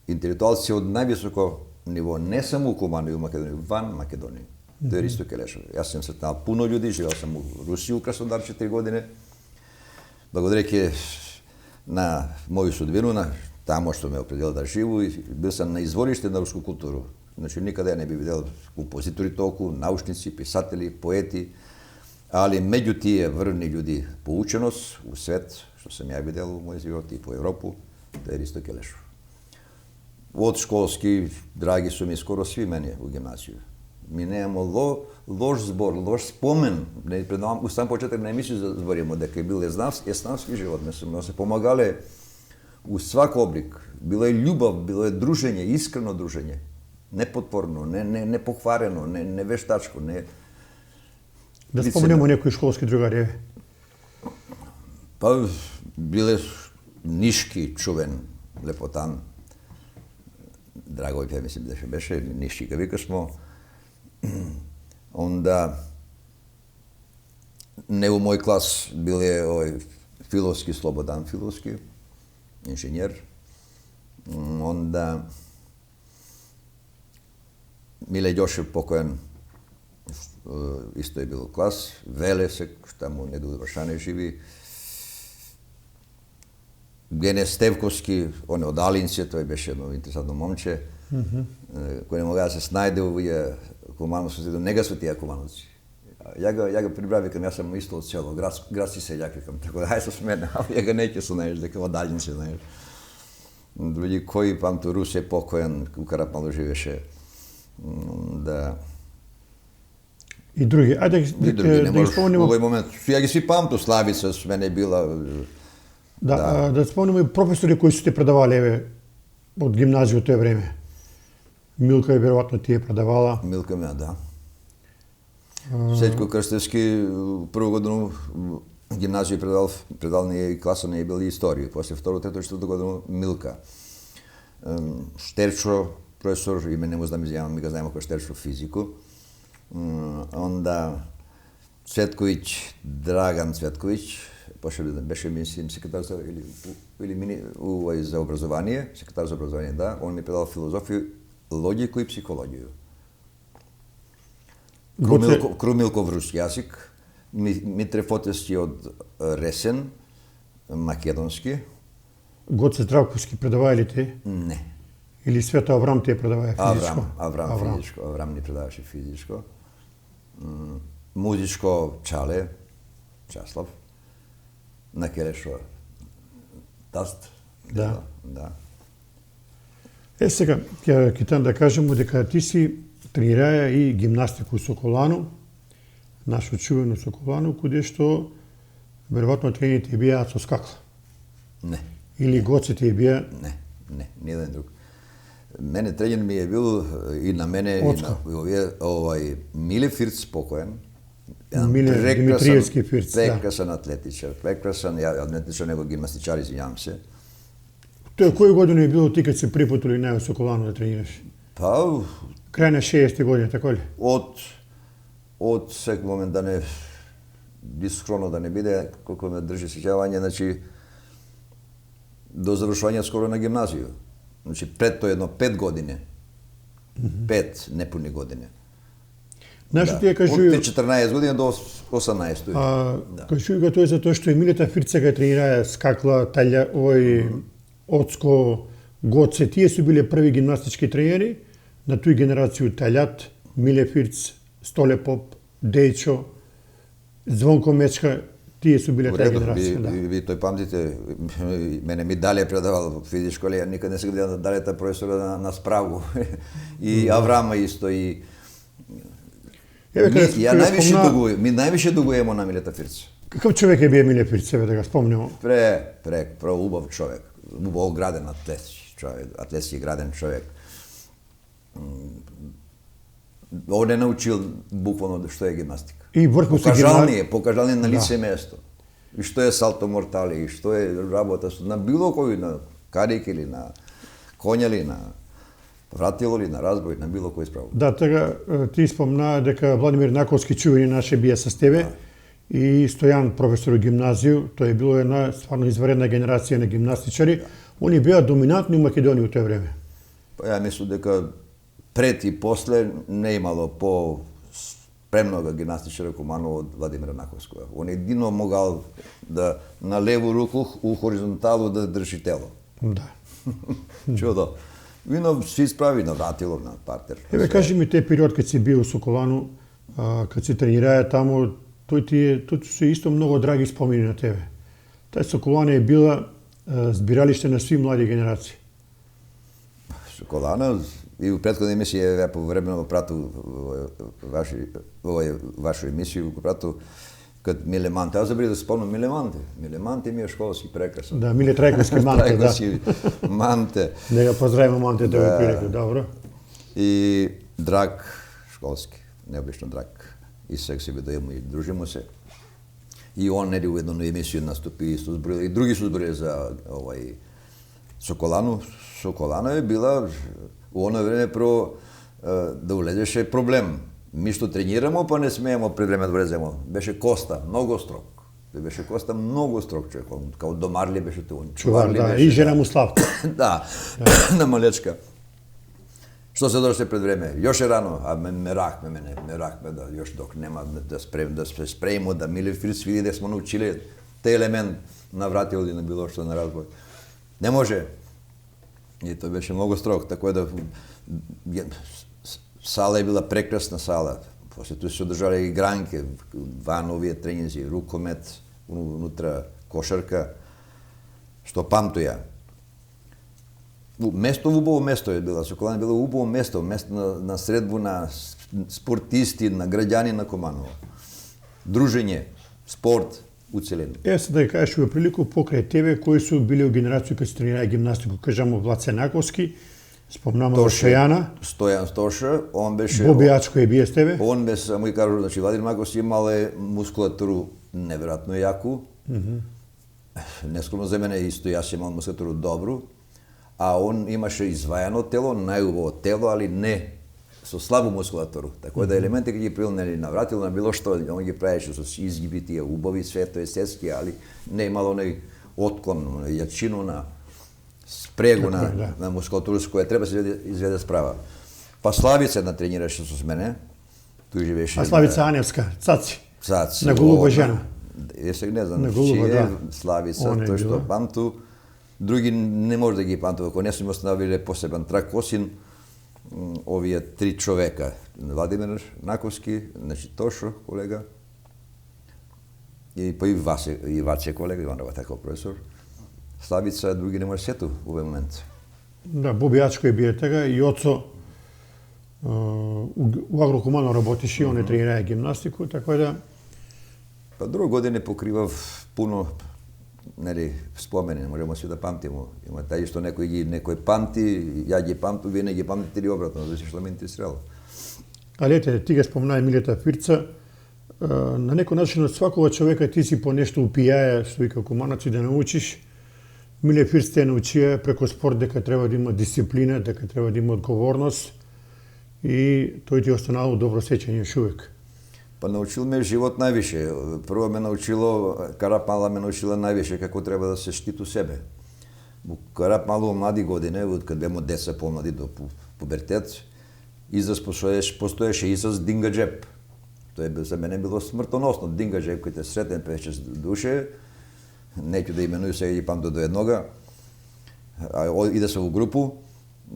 интелектуалци од највисоко ниво, не само у Куманови и у Македонија, ван Македонија. Тој е Ристо Келешов. Јас сум сретнал пуно људи, живеел сум у Русија, у Краснодар 4 години. Благодарејќи на моју судбину, на тамо што ме определил да живу, и бил сам на извориште на руску културу. Значи, никаде не би видел композитори толку, научници, писатели, поети, али меѓу тие врвни људи по ученост, у свет, што сам ја видел у мој живот и по Европу, тоа е Ристо Келешов. Од школски, драги су ми скоро сви мене у гимназију. Ми немамо лош збор, лош спомен. У сам почеток на емисију збориме дека е бил еснавски живот, но се помагале у свак облик. Било е љубов, било е дружење, искрено дружење. Непотворно, не похварено, не вештачко, не... Да спомнемо некои школски другари. Па, биле Нишки, чувен, лепотан. Драговиќ, мислим дека беше, Нишки га викашмо. Онда, не у мој клас биле овој Филовски, Слободан Филовски, инженер. Онда, Миле Ѓошев покоен, исто е бил клас, Веле се, таму Недули Вршане живи, Гене Стевковски, он е од Алинце, тој беше едно интересантно момче, кој не мога да се снајде у овие кумановци, нега су тие кумановци. Ја го прибрав, викам, јас сум исто од село, градски селјак, викам, така да, ај со мене, а ја го неќе су, знаеш, дека од Алинце, знаеш. Други кои памту Русе покоен, у Карапалу живеше, да... И други, ајде да ги спомнимо... Во овој момент, ја ги сви памту, Славица с мене била... Да спомнимо и професори кои су те предавале, еве, од гимназија од тоа време. Милка веројатно ти е предавала. Милка ме, да. Среќко Крстевски, прво годину гимназија предавал не и класа не е бил и историја. После второ, трето, четврто годину Милка. Штерчо, професор, име не му знам изјавам, ми го знаем кој Штерчо физику. Онда Цветковиќ, Драган Цветковиќ, беше мислим секретар за или за образование, секретар за образование, да, он ми предал филозофија, логику и психологија. Крумилков руски јазик, Митре Фотевски од Ресен, македонски. Гоце Здравковски предава ли те? Не. Или Свето Аврам те предава физичко? Аврам физичко, Аврам ни предаваше физичко. Музичко Чале, Часлав, на Келешо Таст. Да. Да. Сега, ќе тем да кажемо дека ти си тренираја и гимнастику Соколано, нашо чувено Соколано, куде што веројатно трениите бија со скакла. Не. Или гоците бија... Не, ниједен друг. Мене тренер ми е бил и на мене и на овие Миле Фирц покоен. Миле Димитриевски Фирц, прекрасен атлетичар, прекрасен атлетичар, него гимнастичар, извинјавам се. Тој кој година е било ти кога се припотули на Соколано да тренираш? Па, крај на 60 години, така ли? Од сек момент да не дискроно да не биде, колку ме држи сеќавање, значи до завршување скоро на гимназија. Значи пред тоа едно 5 години. 5 непуни години. Знаеш, тие кажују... Од 14 години до 18. Кажују го тој за тоа што Емилета Фирца га тренираа скакла, талја, Оцко, Гоце, тие су биле први гимнастички тренери на тој генерацију Талјат, Миле Фирц, Столе Поп, Дејчо, Звонко Мечка, тие су биле таа генерација. Ви тој памтите, мене ми Дале предавал физичко, але никад не се гледам на Далета професора на справу. И Аврама исто, и... Ми највише дугуемо на Милета Фирц. Каков човек е бие Миле Фирц, да го спомнемо? Убав човек. Убаво граден атлетски граден човек. Он е научил буквално што е гимнастика. И врховски покажал ни на лице место. И што е салто мортали, и што е работа на било кој, на карик или на конја или на вратило или на разбој, на било кој справо. Да, така ти спомна дека Владимир Наковски чувени наше бија со тебе. И Стојан, професор гимназију, тоа е било една стварно изваредна генерација на гимнастичари. Они беа доминантни у Македонија у тоа време. Па ја мислам дека пред и после не имало по премнога гимнастичара комано од Владимира Наковскога. Он едино могал да на леву руку у хоризонталу да држи тело. Да. Чудо. Вино се исправи на вратило, на партер. Еве кажи ми тој период кога си бил у Соколану, кога си тренираја таму, тој се исто многу драги спомени на тебе. Тај Соколана е била збиралиште на сви млади генерации. Соколана и у претходна емисија ја повремено прату вашу емисiju го прату кад Миле Манте. Аз забрав да спомнам Миле Манте. Миле Манте ми е школски прекрасен. Да, Миле Трајковски Манте, да. Манте. Да го поздравиме Манте да го прилика, добро. И драг школски, необично драг. И сега се видојемо и дружимо се. И он неде у едно емисија наступи и и други су зборили за Соколану. Соколана е била у оно време да улезеше проблем. Ми што тренирамо, па не смеемо пред време да влеземо. Беше Коста, многу строг. Беше Коста многу строг човек. Као домар ли беше тоа? Чувар, да, и жена му Славка. Да, на малечка. Што се доше пред време? Још е рано, а мерахме да још док нема да се спрејмо, да Миле Фирц види да смо научили те елемент на вратил или на било што на разбој. Не може. И тоа беше многу строг, така да сала е била прекрасна сала. После тоа се одржале игранки, ван овие тренинзи, рукомет, унутра кошарка, што памтуја. Убаво место е била, Соколана е било убаво место на средбу на спортисти, на граѓани на Команово. Дружење, спорт, уцелено. Сега да кажеш во прилику покрај тебе кои су били у генерацију кои се тренираја гимнастику, кажамо Влаце Наковски, спомнамо Стојана. Стојан Стоша, он беше... Боби Ачко е бие с тебе. Он беше, само и кажу, значи Владимир Наковски имале мускулатуру неверојатно јаку. Нескромно за мене исто јас имал мускулатуру добру, а он имаше извајано тело, најубаво тело, али не со слабу мускулатуру. Така да елементи ги прилнели на вратил на било што, он ги правеше со изгиби тие убави, свето естетски, али не имало оној отклон, јачину на спрегу на мускулатура со која треба се изведе справа. Па Славица една тренираше со мене. Тој живееше А Славица Аневска, цаци. Цаци. На голуба жена. Сега не знам, На голуба, чија да. Славица, Она е тој што била. памту, други не може да ги памту, ако не сме оставиле посебен трак, осин овие три човека. Владимир Наковски, значи Тошо, колега, и па и Ваце колега, Иванова така професор. Славица, други не може сету во овој момент. Да, Боби Ачко е бие тега и оцо у Агрокумано работеше, он е тренирае гимнастику, така да Па друга година покривав пуно спомени, не можеме сви да памтимо. Има тај што некој памти, ја ги памту, вие не ги памтите или обратно, зависи што ме интересирало. Але ете, ти га спомна Милета Фирца, на некој начин од свакога човека ти си по нешто упијаја, што вика куманаци, да научиш. Миле Фирц те научија преко спорт дека треба да има дисциплина, дека треба да има одговорност и тој ти останало добро сеќање уште увек. Па научил ме живот највише. Прво ме научило, Карапмала ме научила највише како треба да се штиту себе. Во Карапмалу во млади години, од кога беме деца помлади до пубертет, израз постоеше израз дингаџеп. Тоа за мене било смртоносно. Дингаџеп, кој те сретен 5-6 душе, неќу да именуju, сега ги памту до еднога, иде се во групу,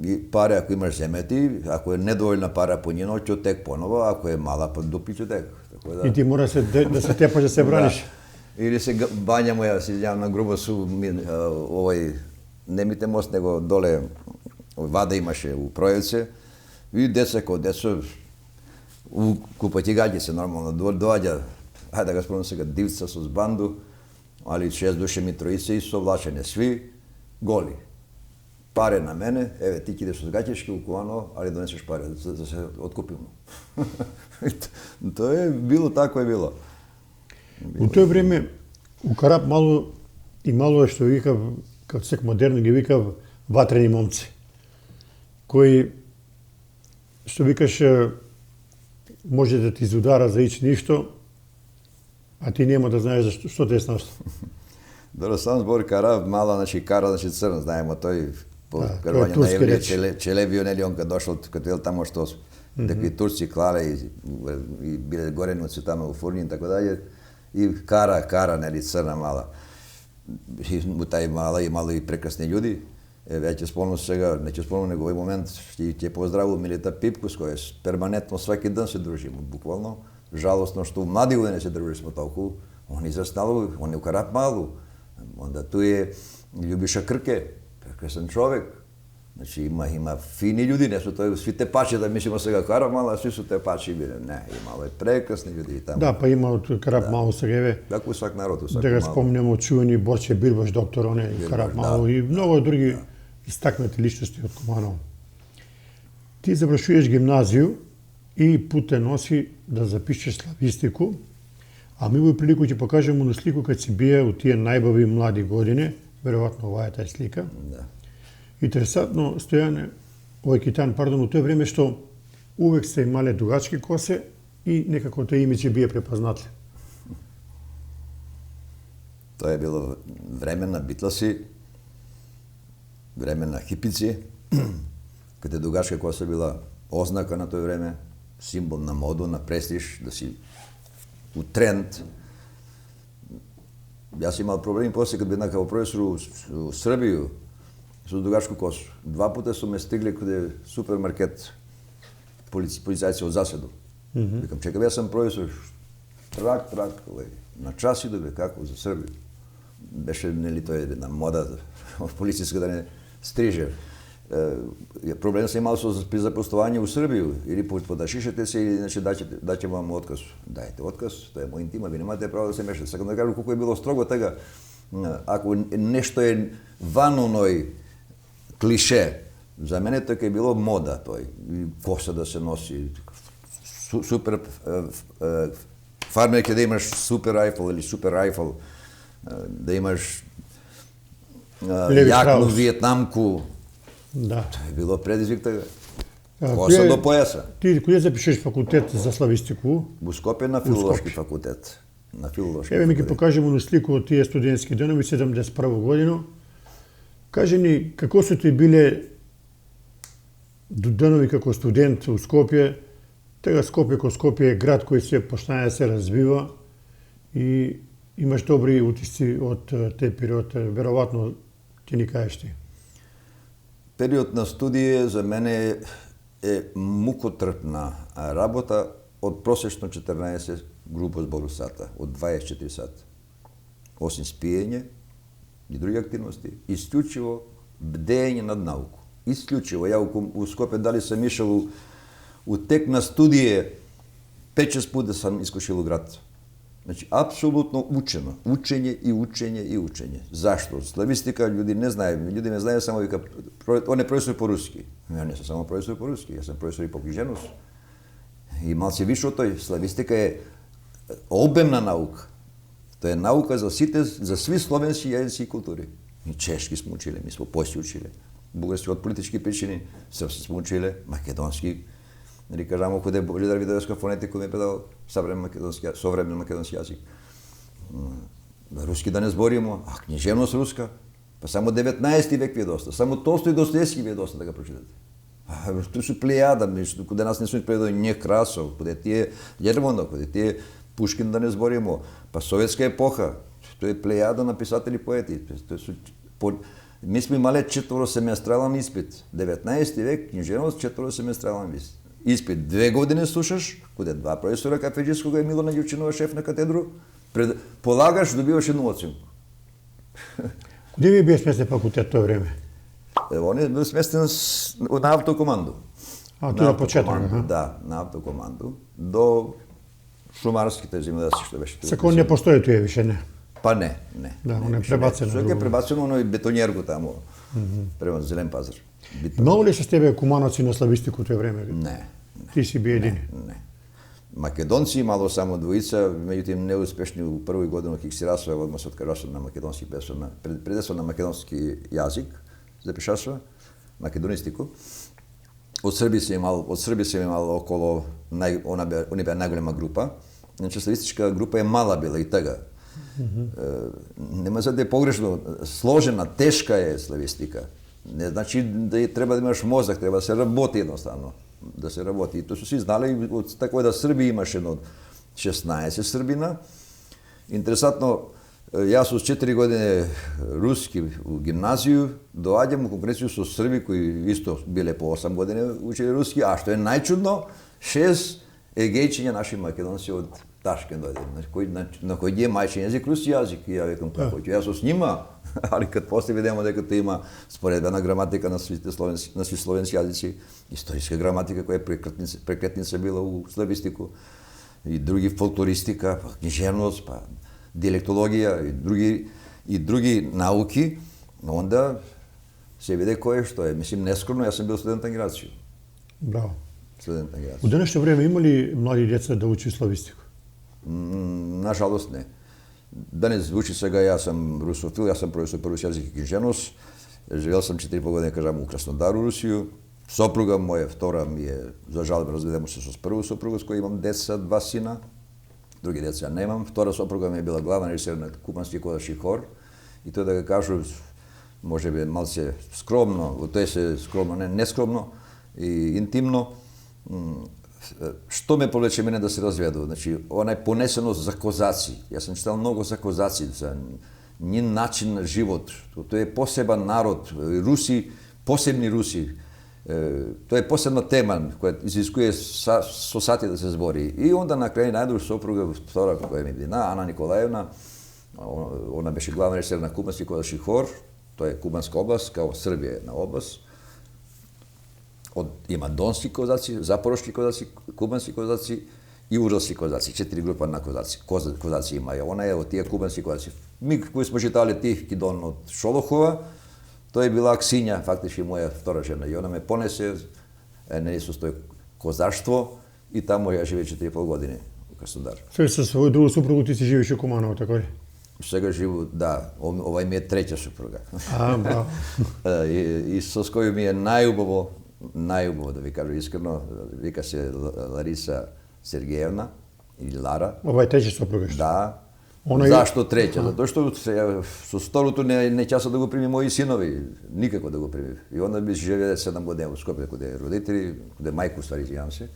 и пари ако имаш земети, ако е недоволна пара по нјено, ќе тек понова, ако е мала па дупи ќе тек. Така И ти мора да се тепаш да се браниш. Да. Или се бањамо, ја се изјавам на грубо су овој немите мост, него доле вада имаше у Пројевце, и деца кој деца у купатигаѓи се нормално доаѓа, ајде да го спомнам сега, дивца со банду, али 6 души ми троица и совлачене, сви голи. Паре на мене, еве ти кидеш со гаќешки у кувано, али донесеш паре да се откупимо. Тоа е било, тако е било. У тој време у Карапмалу имало е што викав, како сек модерно ги викав, ватрени момци, кои што викаш може да ти изудара за ич ништо, а ти нема да знаеш што те е снашло. Добро, сам збор Карапмала, значи кара, значи црн, знаеме тој по Да, крвање тоа на е турски евреи, Челебио, нели, он кога дошол, като ел тамо што такви турци клале и биле гореници тамо во фурни и така даје, и кара, нели, црна мала. И тај мала имало и прекрасни људи. Ја ќе спомнам сега, не ќе спомнам него овој момент, ќе поздравувам Милета Пипко, с која перманентно сваки ден се дружиме, буквално. Жалосно што млади години се дружиме толку. Он израснал, он е у Карапмалу. Онда тој е Љубиша Крке, прекрасен човек. Значи има фини људи, не се тој сви тепачи, да мислиме сега Карапмала, сви су тепачи биле. Не, имало е прекрасни људи и таму. Да, па има од Карапмалу сега еве. Како свак народ, у свак Да го мало. спомнеме чувени Борче Бирбаш, доктор, он е Карапмалу да. и многу други истакнати личности од Куманово. Ти завршуваш гимназију и пут те носи да запишеш славистику, а ми во прилику ќе покажеме на слику кога си бија у тие најбави млади години, веројатно оваа е тај слика. Да. Интересантно, Стојане, овој китан, пардон, у тој време што увек се имале дугачки косе и некако тој име ќе бие препознатлив. Тоа е било време на Битласи, време на хипици, каде дугачка коса била ознака на тој време, символ на моду, на престиж, да си у тренд. Јас имал проблеми после кога бедна како професор у Србију со дугачку косу. 2 пута су ме стигли каде супермаркет полицајци од заседу. Викам, чекам, јас сам професор, трак, на час иду бе, како, за Србија. Беше, нели, тоа е една мода полициска да не стриже. Проблем се имал со при запослување у Србију, или подашишете се, или значи даќе вам отказ. Дајте отказ, тоа е мој интима, ви немате право да се мешате. Сакам да кажам колку е било строго тега. Ако нешто е ван оној клише, за мене тоа е било мода тој. Коса да се носи, супер фармерке да имаш супер райфл или супер райфл, да имаш јакну виетнамку. Да. Тоа е било предизвик тега. А, Коса кој- до појаса. Ти кој запишеш факултет за славистику? Во Скопје на филолошки Скопје. факултет. На филолошки. Еве ми ги факултет. покажеме на слику од тие студентски денови 71 година. Кажи ни како су ти биле денови како студент у Скопје, Тега Скопје ко Скопје е град кој се почна да се развива и имаш добри утисци од тој период, веројатно ти ни кажеш ти. Период на студија за мене е мукотрпна работа од просечно 14 група збору сата, од 24 сата. Осим спиење и други активности, исклучиво бдење над науку. Исклучиво. Ја у Скопје дали сам ишел у тек на студије 5-6 пути сам искушил у град. Значи, апсолутно учено. Учење и учење и учење. Зашто? Славистика луѓе не знаеме. Луѓе ме знаеме само вика, он е професор по руски. Ја не сум само професор по руски, јас сум професор и по книжевност. И малце више од тој. Славистика е обемна наука. Тоа е наука за сите, за сви словенски јазици и култури. И чешки сме училе, ми сме појски училе. Бугарски од политички причини, српски сме училе, македонски. Нали кажамо кој е лидар видовска фонетика ме предал современ македонски јазик. Руски да не зборимо, а книжевност руска. Па само 19 век ви е доста, само Толстој и Достоевски ви е доста да го прочитате. Ту су плејада, каде нас не сум предал Некрасов, каде тие Јермонов, каде тие Пушкин да не зборимо, па советска епоха, тоа е плејада на писатели поети. Ми сме имале 4-семестрален испит. 19 век, книжевност, 4-семестрален испит. 2 години слушаш, каде 2 професора кафеджискога и Милона Ѓурчинова шеф на катедру, полагаш, добиваш едну оценку. Куде ви бие сместен факултет тоа време? Он е бил сместен на автокоманду. А, тоа е почеток, да, на автокоманду. До шумарските земјоделци што беше. Секој не постои тоа више, не? Па не. Да, он е пребацено. Тоа е пребацено, но и бетонјерго тамо, према Зелен пазар. Многу ли се с тебе кумановци на славистику тоа време? Не. Ти си би едини? Не. Македонци имало само двојца, меѓутоа неуспешни у први година кога се расува, одма се откажува на македонски песен, предесо на македонски јазик, запишашува, македонистику. Од Србија се имал около, они беа најголема група. Значи, славистичка група е мала била и тага. Нема за да е погрешно, сложена, тешка е славистика. Не значи да треба да имаш мозак, треба да се работи едноставно. Да се работи. И тоа се знали, така да Србија имаше едно 16 Србина. Интересантно, јас со 4 години руски у гимназију, доаѓам у конкуренција со Срби кои исто биле по 8 години учили руски, а што е најчудно, 6 егејчиња наши македонци од Ташкент доаѓа, на кој ги е мајчин јазик руски јазик. И ја викам како ќе јас со нима, али кад после видимо дека тоа има споредбена граматика на сви словенски јазици, историска граматика која е прекретница била у славистику, и други фолклористика, книжевност, па диалектологија и други науки, онда се виде кој што е. Мислим, нескромно, јас сум бил студент на гимназија. Браво. Студент на гимназија. У денешно време има ли млади деца да учи славистику? Нажалост не. Да не звучи сега, јас сум русофил, јас сум професор по руски јазик и книжевност. Живеел сум 4 години, кажам, у Краснодар, у Русију. Сопруга моја, втора ми е, за жалба, разведемо се со прва сопруга, с која имам деца, 2 сина. Други деца немам. Втора сопруга ми е била главна режисер на кубански кодаши хор. И тоа да го кажу, може би малце скромно, тоа се скромно, не скромно и интимно. Што ме повлече мене да се разведува? Значи, онај понесеност за козаци. Јас сум читал многу за козаци, за нин начин на живот. Тоа е посебен народ, руси, посебни руси. Тоа е посебна тема која изискуе со сати да се збори. И онда на крај најдош сопруга, втора која ми бина, Ана Николаевна, она беше главна режисер на кубански кодаши хор, тоа е кубанска област, као Србија една област. Има донски козаци, запорошки козаци, кубански козаци и уралски козаци, 4 група на козаци. Козаци има, она е од тие кубански козаци. Ми кои сме читали Тих Кидон од Шолохова, тоа е била Аксинја, фактички моја втора жена, и она ме понесе не со тој козарство и таму ја живея 4,5 години у Краснодар. Сега со своју другу супругу ти си живееш у Куманово, така ли? Сега живу, да, ова ми е треќа супруга. Браво. И со кој ми е најубаво да ви кажу искрено, вика се Лариса Сергеевна или Лара. Ова е треќа супруга што? Да. Зашто треќа? Затоа што со второто не часа да го прими мои синови, никако да го прими. И онда би живее 7 години во Скопје, каде родители, каде мајка, ствари, извинам се.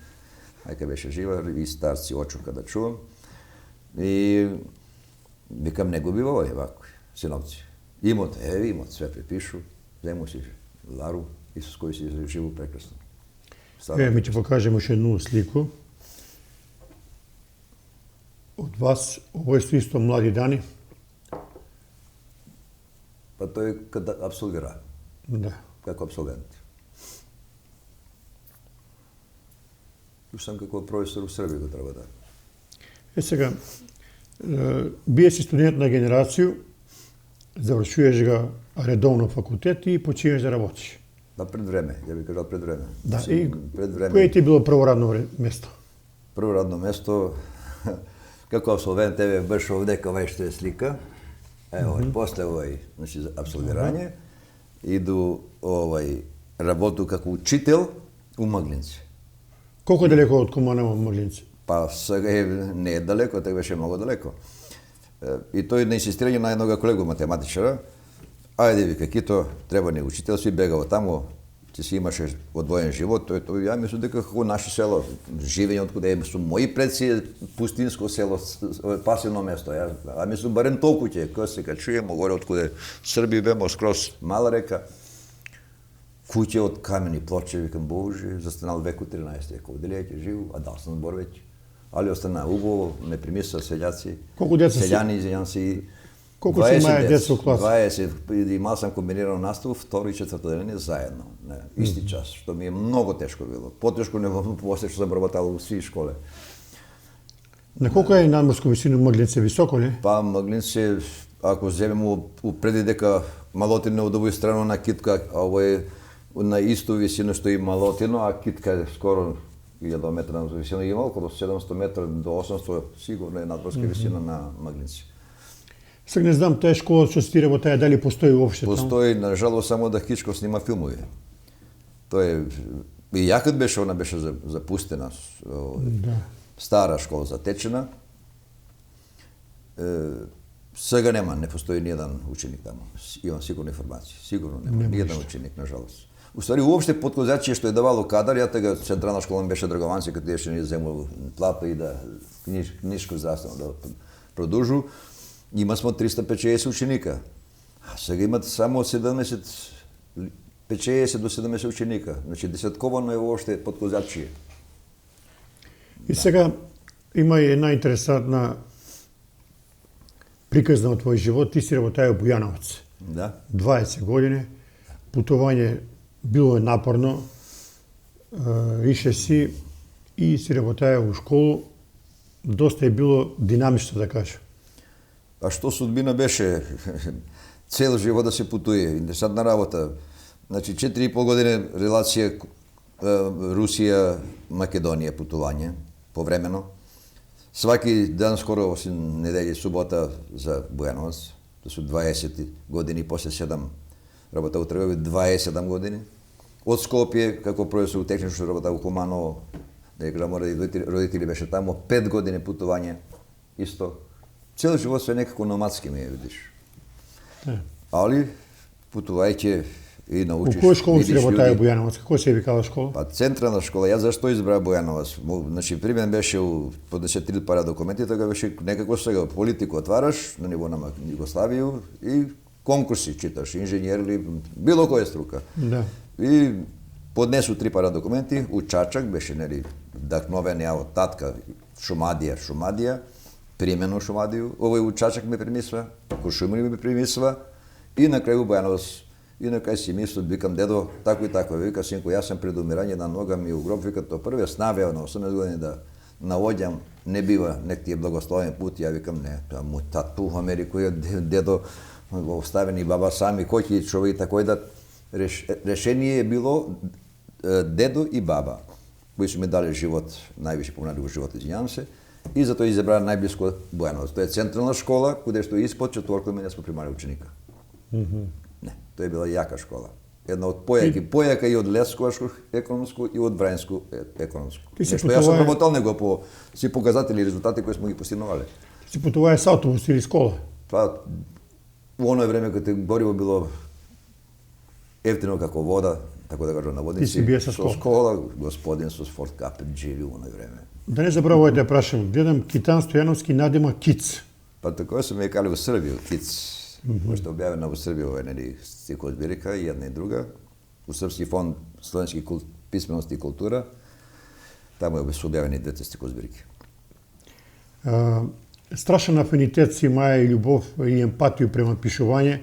Майка беше жива и старци очука да чувам. И викам, не го бива овој вако, синовци. Имот, имот, све припишу, взему си лару и с кој си живу прекрасно. Ми ќе покажем уште едну слику. Од вас, овој су исто млади дани. Па тој када абсолвира, Да. како абсолвент. Уж сам како професор у Србија го треба да. Сега, бие си студент на генерацију, завршуваш ga редовно факултет и почиваш да работиш. Да, пред време, ја би кажал пред време. Да, и пред време. кое ти е било прво радно место? Прво радно место, како абсолвент, еве баш овде кај што е слика. Ево, после овој, значи апсолвирање, иду работу како учител у Мглинци. Колку далеко од Куманово Мглинци? Па сега не е далеко, така беше многу далеко. И тој на инсистирање на еднога колегу математичара, ајде вика Кито, треба ни учител, си бегал таму, ти си имаше одвоен живот, тој ја мислам дека како наше село, живење откуде е, со мои предци пустинско село, пасивно место, ја мислам барем толку ќе, кога се качуемо горе откуде Срби бемо скроз мала река, куќе од камени плочи, викам Боже, застанал веку 13 век, овде ќе живу, а дал сам збор веќе. Али остана убаво, ме примиса селјаци, Колку деца си? селјани, извинјам се, Колку си имаја деца у класа? 20, имал сам комбинирано наставу, второ и четврто деление заедно, исти час, што ми е многу тешко било. Потешко него после што сам работал у сви школе. На колку е надморско висина Мглинци, високо ли? Па Мглинци, ако земемо преди дека Малотино од овој страна на Китка, а овој на исто висина што и Малотино, а Китка е скоро 1000 метра на висина, има околу 700 метра до 800, сигурно е надморска висина на Мглинци. Сега не знам, таа школа што си ти работеа, дали постои уопште таму? Постои, нажалост, само да Хичков снима филмови. Тој е... И јакот беше, она беше запустена. Да. Стара школа затечена. Сега нема, не постои ниједан ученик таму. Имам сигурно информации. Сигурно нема ниједан ученик, нажалост. Уствари, уопште Подкозачие што е давало кадар, ја тега централна школа беше Драгованци, каде беше ни земал плата и да книжко здравствено да продолжу. Има смо 350 ученика. А сега имат само 50 до 70 ученика. Значи, десетковано е уопште Подкозачие. И сега има и една интересантна приказна од твој живот. Ти си работаја во Бујановец. Да. 20 години. Путување било е напорно. Ише си и си работаја во школу. Доста е било динамично, да кажам. А што судбина беше цел живот да се путuje, интересантна работа. Значи 4,5 години релација Русија-Македонија путување повремено. Сваки ден скоро осим недели субота за Бујановец. То су 20 години после 7 работа у тргови, 27 години. Од Скопје како професор техничко работа у Куманово, да ја кажам, родители беше таму, 5 години путување исто. Цел живот се некако номадски ми е, видиш. Али, путувајќи и научиш... У која школа си работаја Бујановец? Како се викала школа? Па централна школа. Јас зашто избраа Бујановец? Значи, при мен беше подесет пара документи, така беше некако сега политику отвараш на ниво на Југославија и конкурси читаш, инженер или било која струка. Да. И поднесу 3 пара документи, у Чачак беше, нели, вдахновен ја од татка, Шумадија, примено Шумадију, овој у Чачак ме примисва, Куршумлија ме примисва и на крају Бујановец. И на кај си мислам, викам, дедо, тако и тако, вика, синко, јас сам пред умирање на нога ми у гроб, вика, то првиот снавеа на 18 години да наоѓам, не бива, нек ти е благословен пут, ја викам, не, му тату у Америку е дедо, оставени баба сами, кој ќе човек такој да решение е било дедо и баба, кои су ми дали живот, највише поминали во живот, извинјавам се, и затоа избраа најблиско Бујановец. Тоа е централна школа, каде што испод четворка мене сме примали ученика. Не, тоа е била јака школа. Една од појака и од Лесковашко економско и од Врањско економско. Нешто јас сум работел него по си показатели и резултати кои сме ги постигнувале. Си путуваја со автобус или школа? Па, во оној време кога гориво било ефтино како вода, tako da kažem, Ти си navodnici, бие со со школа, господин со Ford Capet živi u ono vreme. Да не забравувај да прашам, гледам Китан Стојановски надима Киц. Pa tako su me kali u Srbiju, Kic, pošto je objavljena u Srbiji stihozbirika, i jedna i druga, u Srpski fond slovenskih pismenosti i kultura, tamo su objavljeni двете стихозбирки. Страшен афинитет си имаја и љубов и емпатiju према пишување.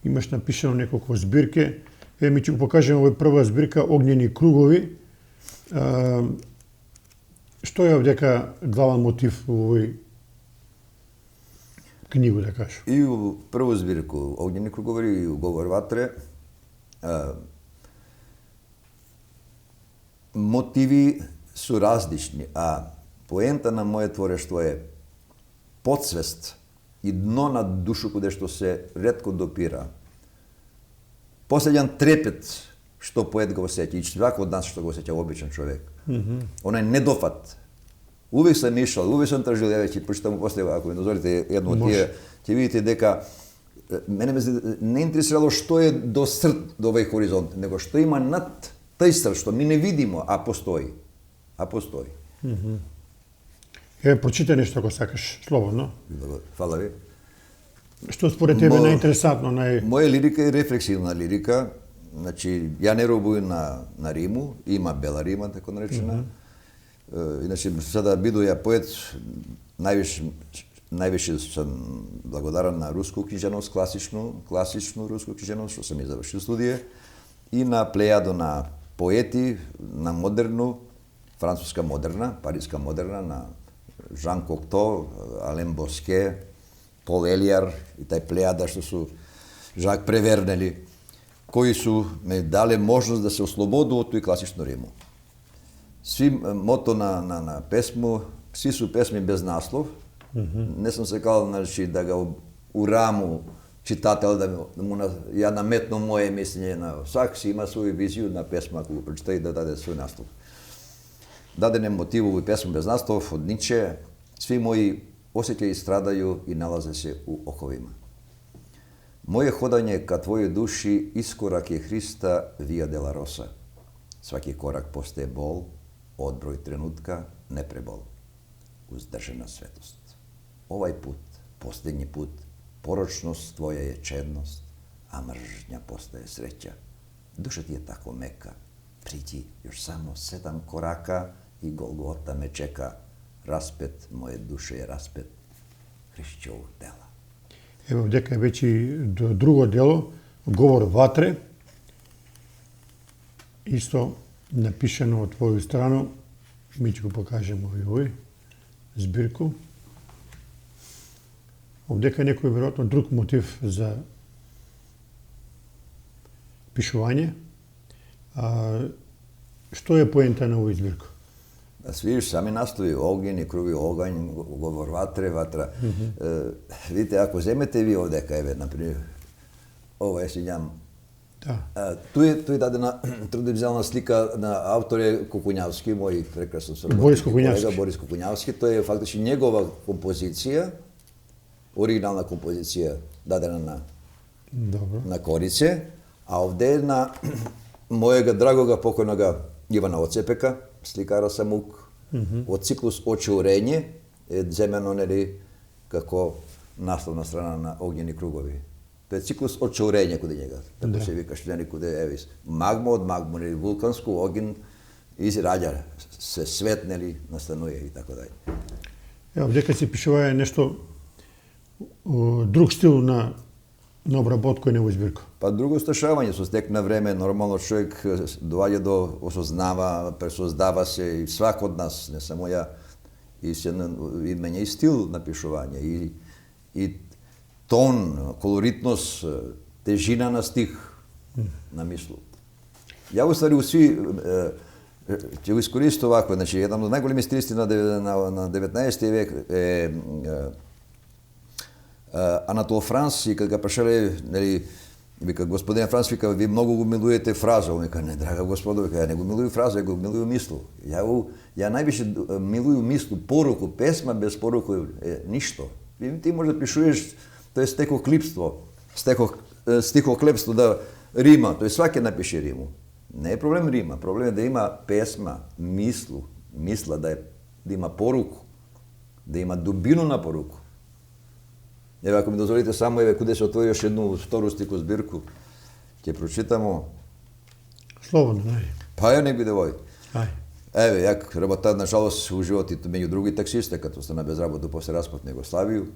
Имаш напишано неколку збирки. Ми ќе го покажем овој прва збирка Огнени кругови. Што е овдека главен мотив во овој книгу, да кажем? И у прву збирку Огнени кругови и у Говор ватре мотиви су различни, а поента на моје творештво е подсвест и дно на душу каде што се ретко допира. Последен трепет што поет го осеќа, и свако од нас што го осеќа обичен човек. Онај недофат. Увек сам ишал, увек сам тражил, ја ќе прочитам после, ако ми дозволите едно од тие, ќе видите дека мене не интересирало што е до срд до овој хоризонт, него што има над тај срд, што ми не видимо, а постои. А постои. Прочитай нешто ако сакаш, слободно. Фала ви. Што според тебе најинтересантно, Моја лирика е рефлексивна лирика. Значи, ја не робувам на риму, има бела рима, така наречена. Иначе, сада бидоја поет, највише сум благодарен на руску книжевност, класично руску книжевност, што сам и завршил студија, и на плејадо на поети, на модерну, француска модерна, париска модерна, на Жан Кокто, Ален Боске, Пол Елијар и тај плејада што су Жак Превернели, кои су ме дале можност да се ослободу од тој класично Римо. Сви мото на песму, сви су песми без наслов. Не сум сакал да ga ураму читател, да му ја наметнам моје мислење на свак си има своја визија на песма, ако го прочита и да даде свој наслов. Даден е мотив овој песма без наслов од Ниче, сви мои осеќаи страдају и налазе се у оковима. Моje ходање ка твоје души искорак е Христа вија дела роса. Сваки корак постае бол, одброј тренутка, не пребол. Уздржена светост. Овај пут, последњи пут, порочност твоја е чедност, а мржња постае среќа. Душа ти е тако мека. Приđi још само 7 корака и Голгота ме чека. Распет, моје душе е распет, Христовог дела. Ево, дека е веќе до друго дело, Говор ватре, исто напишано од твоја страна, ми ќе го покажем овој збирку. Овдека е некој веројатно друг мотив за пишување. Што е поента на овој збирка? Да свириш сами настои, огин и круги огањ, Говор ватре, ватра. Видите, ако земете ви овдека, еве, например, ова е сињам. Да. Тој дадена трудивзелна слика на авторе Кукуњавски, мој прекрасен Борис Кукуњавски. колега Борис Кукуњавски. Тој е фактички негова композиција, оригинална композиција дадена на Корице, а овде на мојега драгога покојнога Ивана Оцепека, сликара самук, од циклус Очеурење е земено, нели, како насловна страна на Огнени кругови. Тоа е циклус Очеурење куде njega, така се вика члени куде евис. Магма од магма, нели, вулканско огин израѓа се свет, нели, настануе и така дај. Ево, дека се пишува нешто друг стил на обработка на овој збирка. Па друго сташавање со стек на време, нормално човек доаѓа до осознава, пресоздава се и свак од нас, не само ја, и се менја и стил на пишување и тон, колоритност, тежина на стих, на мислу. Ја уствари усви ќе го искористам овако, значи еден од најголеми стилисти на 19 век е Анатол Франс, и кога га прашале, нели, вика, господин Франс, вика, ви многу го милуете фраза. Он вика, не, драга господо, вика, ја не го милую фраза, ја го милую мислу. Ја највише милую мислу, поруку, песма без поруку е ништо. Ти може да пишуеш, тоа е стихоклепство, да рима, тој сваќе напише риму. Не е проблем рима, проблем е да има песма, мисла, да има поруку, да има дубину на поруку. Еве, ако ми дозволите само, куде се отвори još jednu втору стику збирку, ќе прочитамо. Слободно, ајде. Па ја не биде вој. Ајде. Еве, јак работа, нажалост, у животите меѓу други таксисти, като стана без работа после распад на Југославију.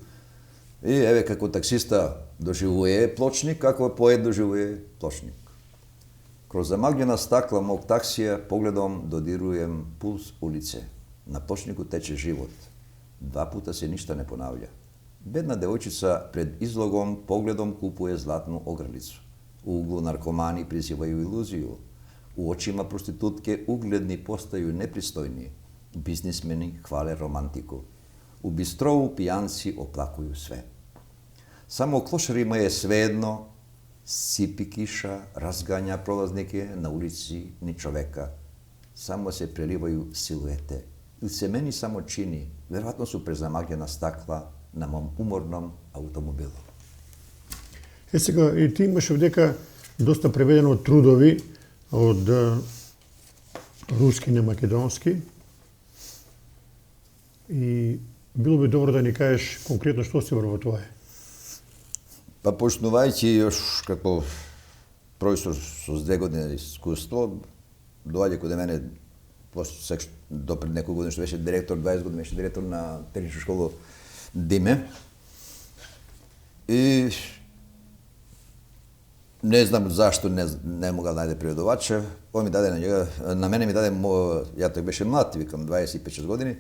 И еве, како таксиста доживuje плочник, како поет доживuje плочник. Kroz zamagljena stakla mog taksija pogledom dodirujem puls ulice. Na pločniku teče život. 2 puta se ništa ne ponavlja. Bedna devojčica pred izlogom pogledom kupuje zlatnu ogrlicu. U uglu narkomani prizivaju iluziju. U očima prostitutke ugledni postaju nepristojni. Biznismeni hvale romantiku. U bistrovu pijanci oplakuju sve. Samo klošarima je svejedno, sipi kiša, razganja prolaznike, na ulici ni čoveka. Samo se prelivaju siluete. Ili se meni samo čini, verovatno su prezamagljena stakla na mom umornom automobilu. Сега, и ти имаш овдека доста преведено трудови од руски на македонски. И било би добро да ни кажеш конкретно што се врво тоа е. Па почнувајќи још како професор со 2 години искуство, доаѓа каде мене до пред некој години што беше директор, 20 години беше директор на техничка школа Диме. И не знам зашто не могал да најде преведувача. Он ми даде на мене ми даде, ја тој беше млад, викам 25 години,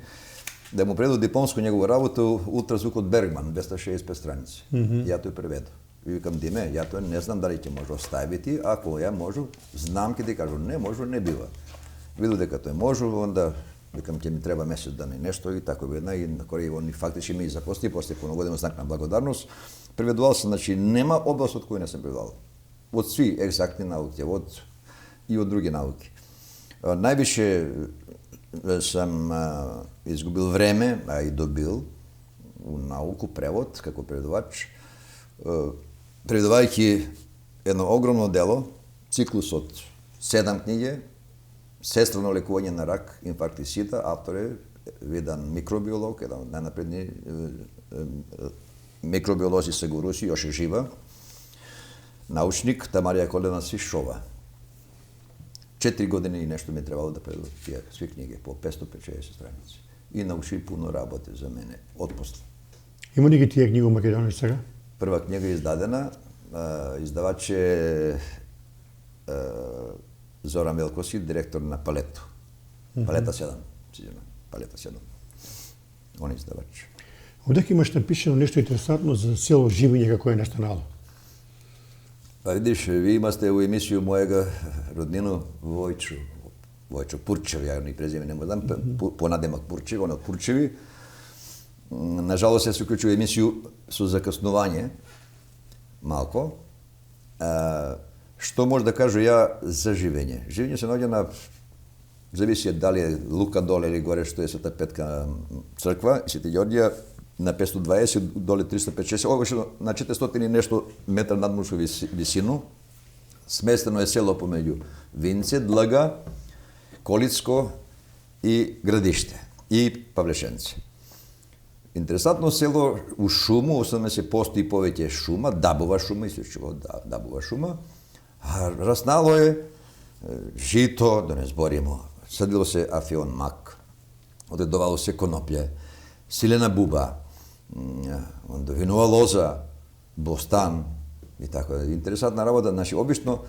да му преведу дипломску негову работу Ултразвук од Бергман, 265 страници. Ја тој преведу. И викам, Диме, ја тој не знам дали ќе може оставити, ако ја можу, знам ќе ти кажу, не можу, не бива. Виду дека тој можу, онда викам, ќе ми треба месец да не нешто и тако ведна, и на корај он фактички ми запости, после puno godina знак на благодарност. Преведувал сам, значи нема област од која не сум преведувал. Од сви екзактни науки, и од други науки. Највише сам изгубил време, а и добил у науку превод, како преведувач, преведувајќи едно огромно дело, циклус од 7 книги, Сестрано лекување на рак, инфаркт и сита, автор е еден микробиолог, еден од најнапредни микробиолози се го руси, још е жива, научник Тамарија Колена Свишова. 4 години и нешто ми требало да преведам тие сви книги, по 550 страници. И научи пуно работи за мене, отпосле. Има ли ги тие книги у Македонија сега? Прва книга е издадена, издавач е Зоран Велковски, директор на Палето. Палета 7, Палета 7. Он е издавач. Одека имаш напишено нешто интересантно за село Живиње како е настанало. Па видиш, ви имасте у емисију мојега роднину Војчо Пурчев, ја ни презиме не знам, понадемак Пурчев, он од Пурчеви. Нажалост се уклучи у емисију со закаснување, малко. Што може да кажу ја за Живење? Живење се наоѓа на, зависи дали е Лука доле или горе, што е Света Петка црква, и Свети Ѓорѓија, на 520, доле 350, овоше на 400 и нешто метар надморска висину. Сместено е село помеѓу Винце, Длага, Колицко и Градиште и Павлешенци. Интересантно село у шуму, освен се постои повеќе шума, дабова шума, исключиво дабова шума, а раснало е жито, да не зборимо, садило се афион мак, одедовало се коноплје, силена буба, онда винова лоза, бостан и така. Интересантна работа, значи обично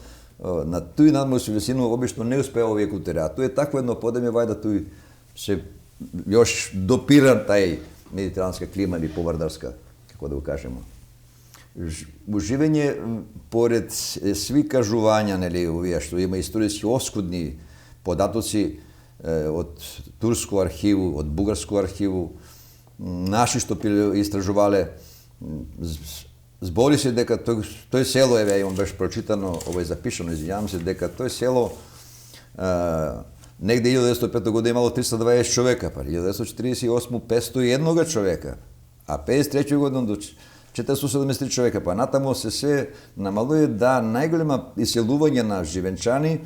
на тој надморски висину обично не успеа овие култури, а тој е такво едно подеме вајда тој се још допира тај медитеранска клима или повардарска, како да го кажеме. У Живење, поред сви кажувања, нели, овие што има историски оскудни податоци од турску архиву, од бугарску архиву, наши што истражувале, збори се дека тој село, еве, имам беше прочитано, ова е запишано, извинјавам се, дека тој село негде 1905 година имало 320 човека, па 1948 501 човека, а 53 година до 473 човека, па натаму се намалuje да најголема иселување на живенчани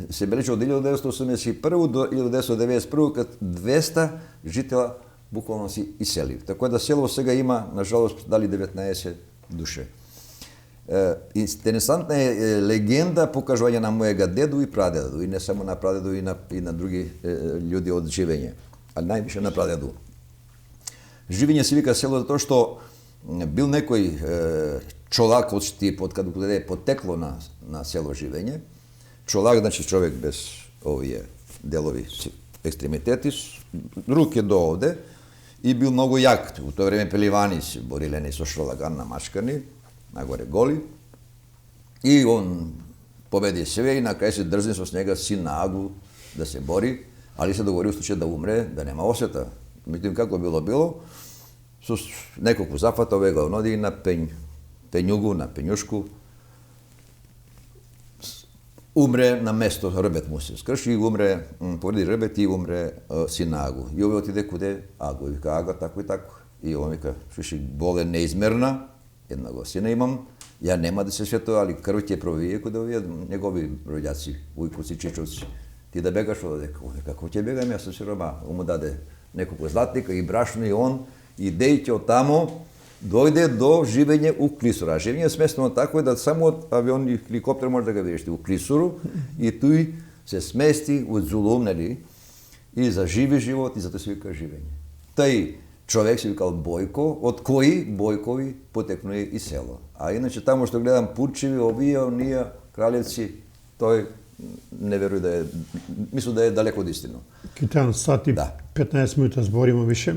се бележи од 1981 до 1991 кад 200 жителя буквално си исели. Така да село сега има, нажалост, дали 19 душе. Интересантна е легенда покажување на мојега дедо и прадедо, и не само на прадедо, и на други луѓе од живење, а највише на прадедо. Живење се вика село затоа што бил некој чолак од Штип, од каде е потекло на село живење. Чолак, значи човек без овие делови екстремитети, руке до овде, и бил многу јак. У тоа време пеливани се борилени со шолаган на мачкани, нагоре голи. И он победи све и на крај се дрзни со снега син на Агу да се бори, али се договори у случај да умре, да нема осета. Меѓутоа како било, со неколку зафата ове го оноди на пењугу, на пењушку, умре на место, рбет му се скрши и умре, повреди рбет и умре син на Агу. И ове отиде куде Агу, вика Ага тако и тако. И он вика, шуши боле неизмерна, едного сина имам, ја нема да се светува, али крв ќе провие куде овие негови роѓаци, ујкуци, чичовци. Ти да бегаш оде, како ќе бегам, јас сум сирома. Му даде неколку златника и брашно и он, идејќи од тамо, дојде до живење у Клисура. Живење сместено тако е да само од авион и хеликоптер може да го видиш у Клисуру и тој се смести у Зулум, нели, и за живи живот и затоа се вика живење. Тај човек се викал Бојко, од кои Бојкови потекнува и село. А иначе тамо што гледам Пурчеви, овие, оние, кралевци, тој не веруј да е, мислам да е далеко од истина. Китан, сат и 15 минута збориме више.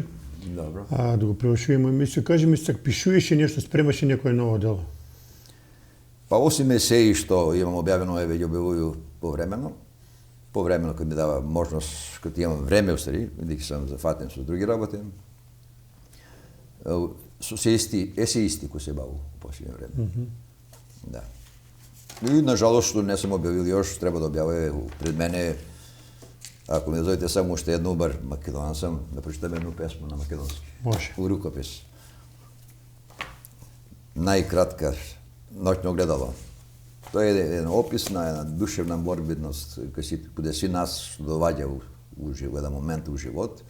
Добро. А да го превршуваме емисија, кажи ми се, пишуваше нешто, спремаше некој ново дело? Па осим есеи што имам објавено, еве ги објавуваю повремено кога ми дава можност, кога имам време устари, бидејќи сум зафатен со други работи. Со есеисти кои се баву во последно време. Да. И нажалост што не сум објавил још, треба да објавя пред мене. Ако ми дозовите само уште едно, бар македонан сам, да прочитам едну песма на македонски. Може. У рукопис. Најкратка, Ноќно огледало. Тоа е еден опис на една душевна морбидност, каде си нас што доваѓа у еден момент у живот,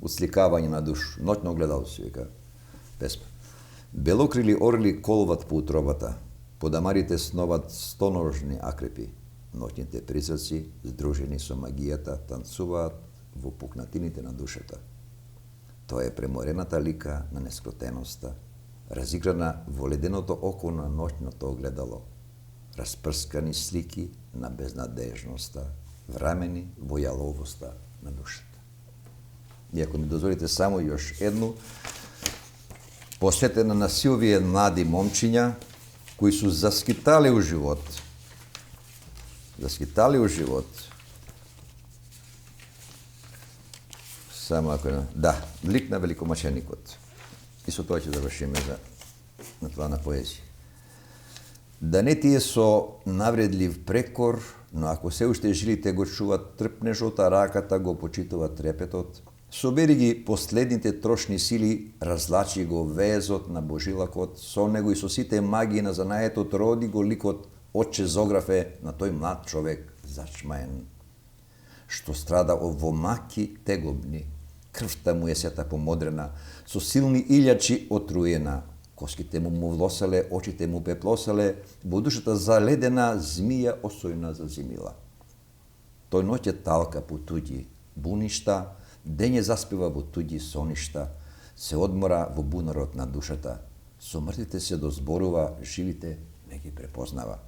отсликавање на душ. Ноќно огледало се вика песма. Белокрили орли колват по утробата, подамарите сноват стоножни акрепи. Ноќните призраци, здружени со магијата, танцуваат во пукнатините на душата. Тоа е преморената лика на нескротеноста, разиграна во леденото око на ноќното огледало, распрскани слики на безнадежноста, врамени во јаловоста на душата. И ако ми дозволите само још едно, посветена на силвие млади момчиња кои су заскитали у живот, само ако лик на великомаченикот. И со тоа ќе завршиме на това на поезија. Да не ти е со навредлив прекор, но ако се уште жилите го чуват трпнежот, а раката го почитува трепетот, собери ги последните трошни сили, разлачи го везот на божилакот, со него и со сите магии на занаетот, роди го ликот Отче Зографе на тој млад човек зачмаен, што страда во маки тегобни, крвта му е сета помодрена, со силни илјачи отруена, коските му влоселе, очите му пеплоселе, во душата заледена змија осојна зазимила. Тој ноќе талка по туѓи буништа, дење заспива во туѓи соништа, се одмора во бунарот на душата, со мртвите се дозборува, живите не ги препознава.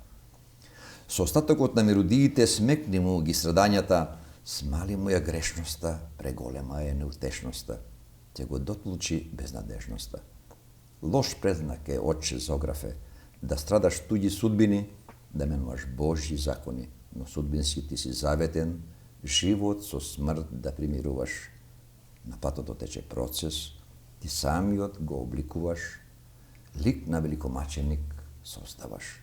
Со остатокот на мелодиите смекни му ги страдањата, смали му ја грешноста, преголема е неутешноста, ќе го дотлучи безнадежноста. Лош презнак е, Отче Зографе, да страдаш туѓи судбини, да менуваш Божји закони, но судбински ти си заветен, живот со смрт да примируваш. На патот тече процес, ти самиот го обликуваш, лик на великомаченик составаш.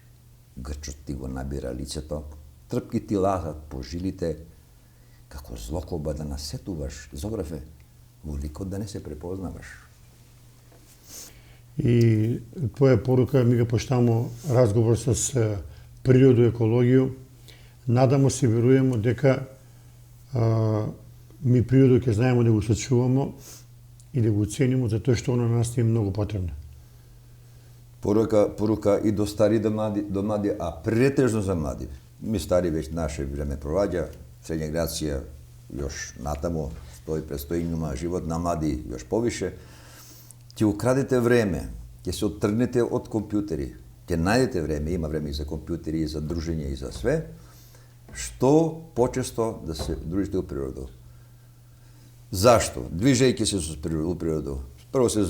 Грчот ти го набира лицето, трпки ти лазат по жилите, како злокоба да насетуваш, Зографе, во ликот да не се препознаваш. И твоја порука ми го поштамо разговор со природу, екологију, Надамо се, веруемо дека ми природо ќе знаеме да го сочуваме и да го ценимо, затоа што она на нас е многу потребна. Порука и до стари до млади, а претежно за млади. Ми стари веќе наше време проваѓа, средња генерација још натамо, предстои нема живот, на млади још повише. Ќе украдете време, ќе се оттргнете од компјутери, ќе најдете време, има време и за компјутери, и за дружење, и за све, што почесто да се дружите у природу. Зашто? Движејќи се со природу. Прво се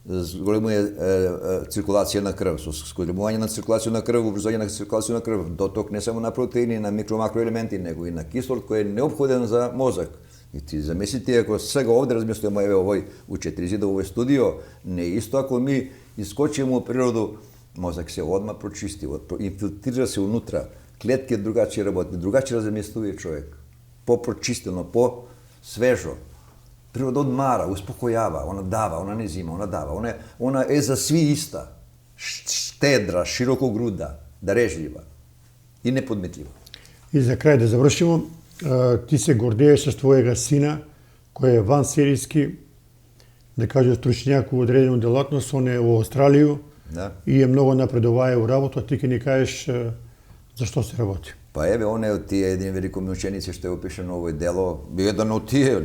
зголемува циркулација на крв, со зголемување на циркулација на крв, убрзање на циркулација на крв, доток не само на протеини, на микро-макроелементи, него и на кислород кој е неопходен за мозак. И ти замислите, ако сега овде размислуваме овој у 4 зида, овој студио, не исто ако ми искочиме у природу, мозак се одма прочисти, инфилтрира се унутра, клетки другачи работи, другачи размислува човек, по-прочистено, по-свежо. Природа одмара, успокојава, она дава, она не зима, она дава, она е за сви иста, штедра, широкогруда, дарежлива и неподметлива. И за крај да завршимо, ти се гордееш со твојега сина, кој е ван серијски, да кажа стручњак у одредена делатност, он е во Австралију и е многу напредувај у работа, ти ќе ни кажеш зашто се работи. Па еве, он е од тие един велико ученици што е опишано овој дело, би еден од тие,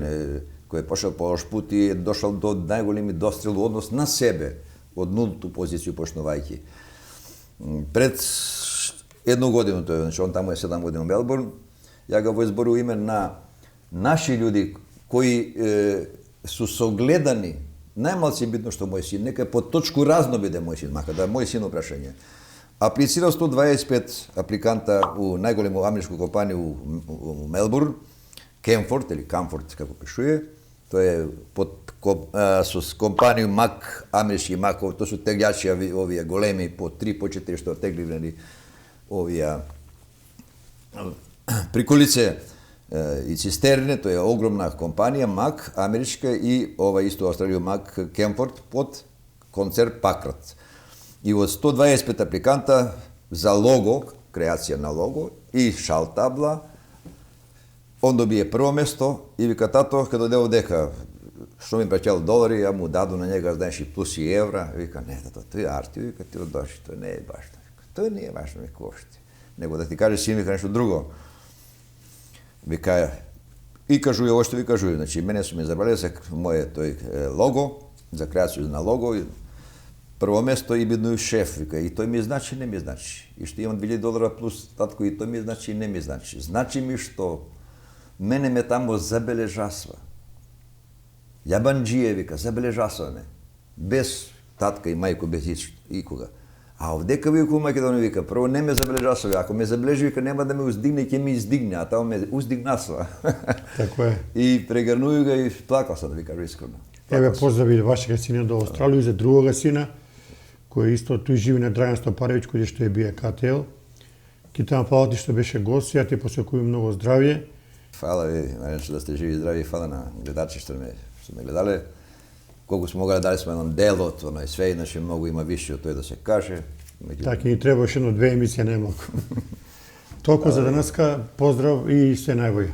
кој е пошел по лош пут и е дошол до најголеми дострел во однос на себе, од нулту позиција почнувајќи. Пред едну годину, тој, значи он таму е 7 години во Мелбурн, ја го воизборувам име на наши луѓе кои су согледани. Најмалци битно што мој син, нека по точку разно биде мој син, мака да мој син прашање. Аплицирал 125 апликанта у најголема америчка компанија у Мелбурн, Кемфорд или Камфорд како пишува. Тоа е со компанија Мак, амерички Мак, тоа су теглјачи овие големи по 3 по 4 што тегливнени овие приколице и цистерне, тоа е огромна компанија Мак, америчка и ова исто Австралија Мак Кемфорд под концерн Пакрат. И од 125 апликанта за лого, креација на лого и шалтабла, он добие прво место и вика тато, кога дојде овдека, што ми праќал долари, ја му даду на njega, знаеш, и плюс и евра, вика не, тато, тој арти, вика ти одоши, тој не е башно, тој не е башно ми кошти. Него да ти каже син, вика нешто друго. Вика, и кажуј ово што ви кажуј, значи, мене су ме забрале за моје тој лого, за креација на лого, прво место и бидно шеф, вика, и тој ми значи, не ми значи. И што имам $2000 плюс татко, и тој ми значи, и не ми значи. Значи ми што мене ме тамо забележасва. Јабанџие, вика, забележасва ме. Без татка и мајко, без икога. А овдека вика у Македонија, вика, прво не ме забележасва, ако ме забележи, вика, нема да ме уздигне, ќе ме издигне, а тамо ме уздигнасва. Тако е. И прегрнуju ga и плакал сам, да ви кажу искрено. Еве поздрави вашега сина до Австралија, за другога сина, кој исто тој живи на Драган Стопаровиќ, кој што е бие КТЛ. Ти тamo фала ти што беше гост, ја ти посекувам многу здравје. Фала ви, најначе да сте живи и здрави, фала на гледачи што ме гледале. Колку сме могли да дали сме еден дел од оној све, иначе многу има више од тој да се каже. Така, ни требаше едно 2 емисија немалку. Толку за денеска, поздрав и се најбоље.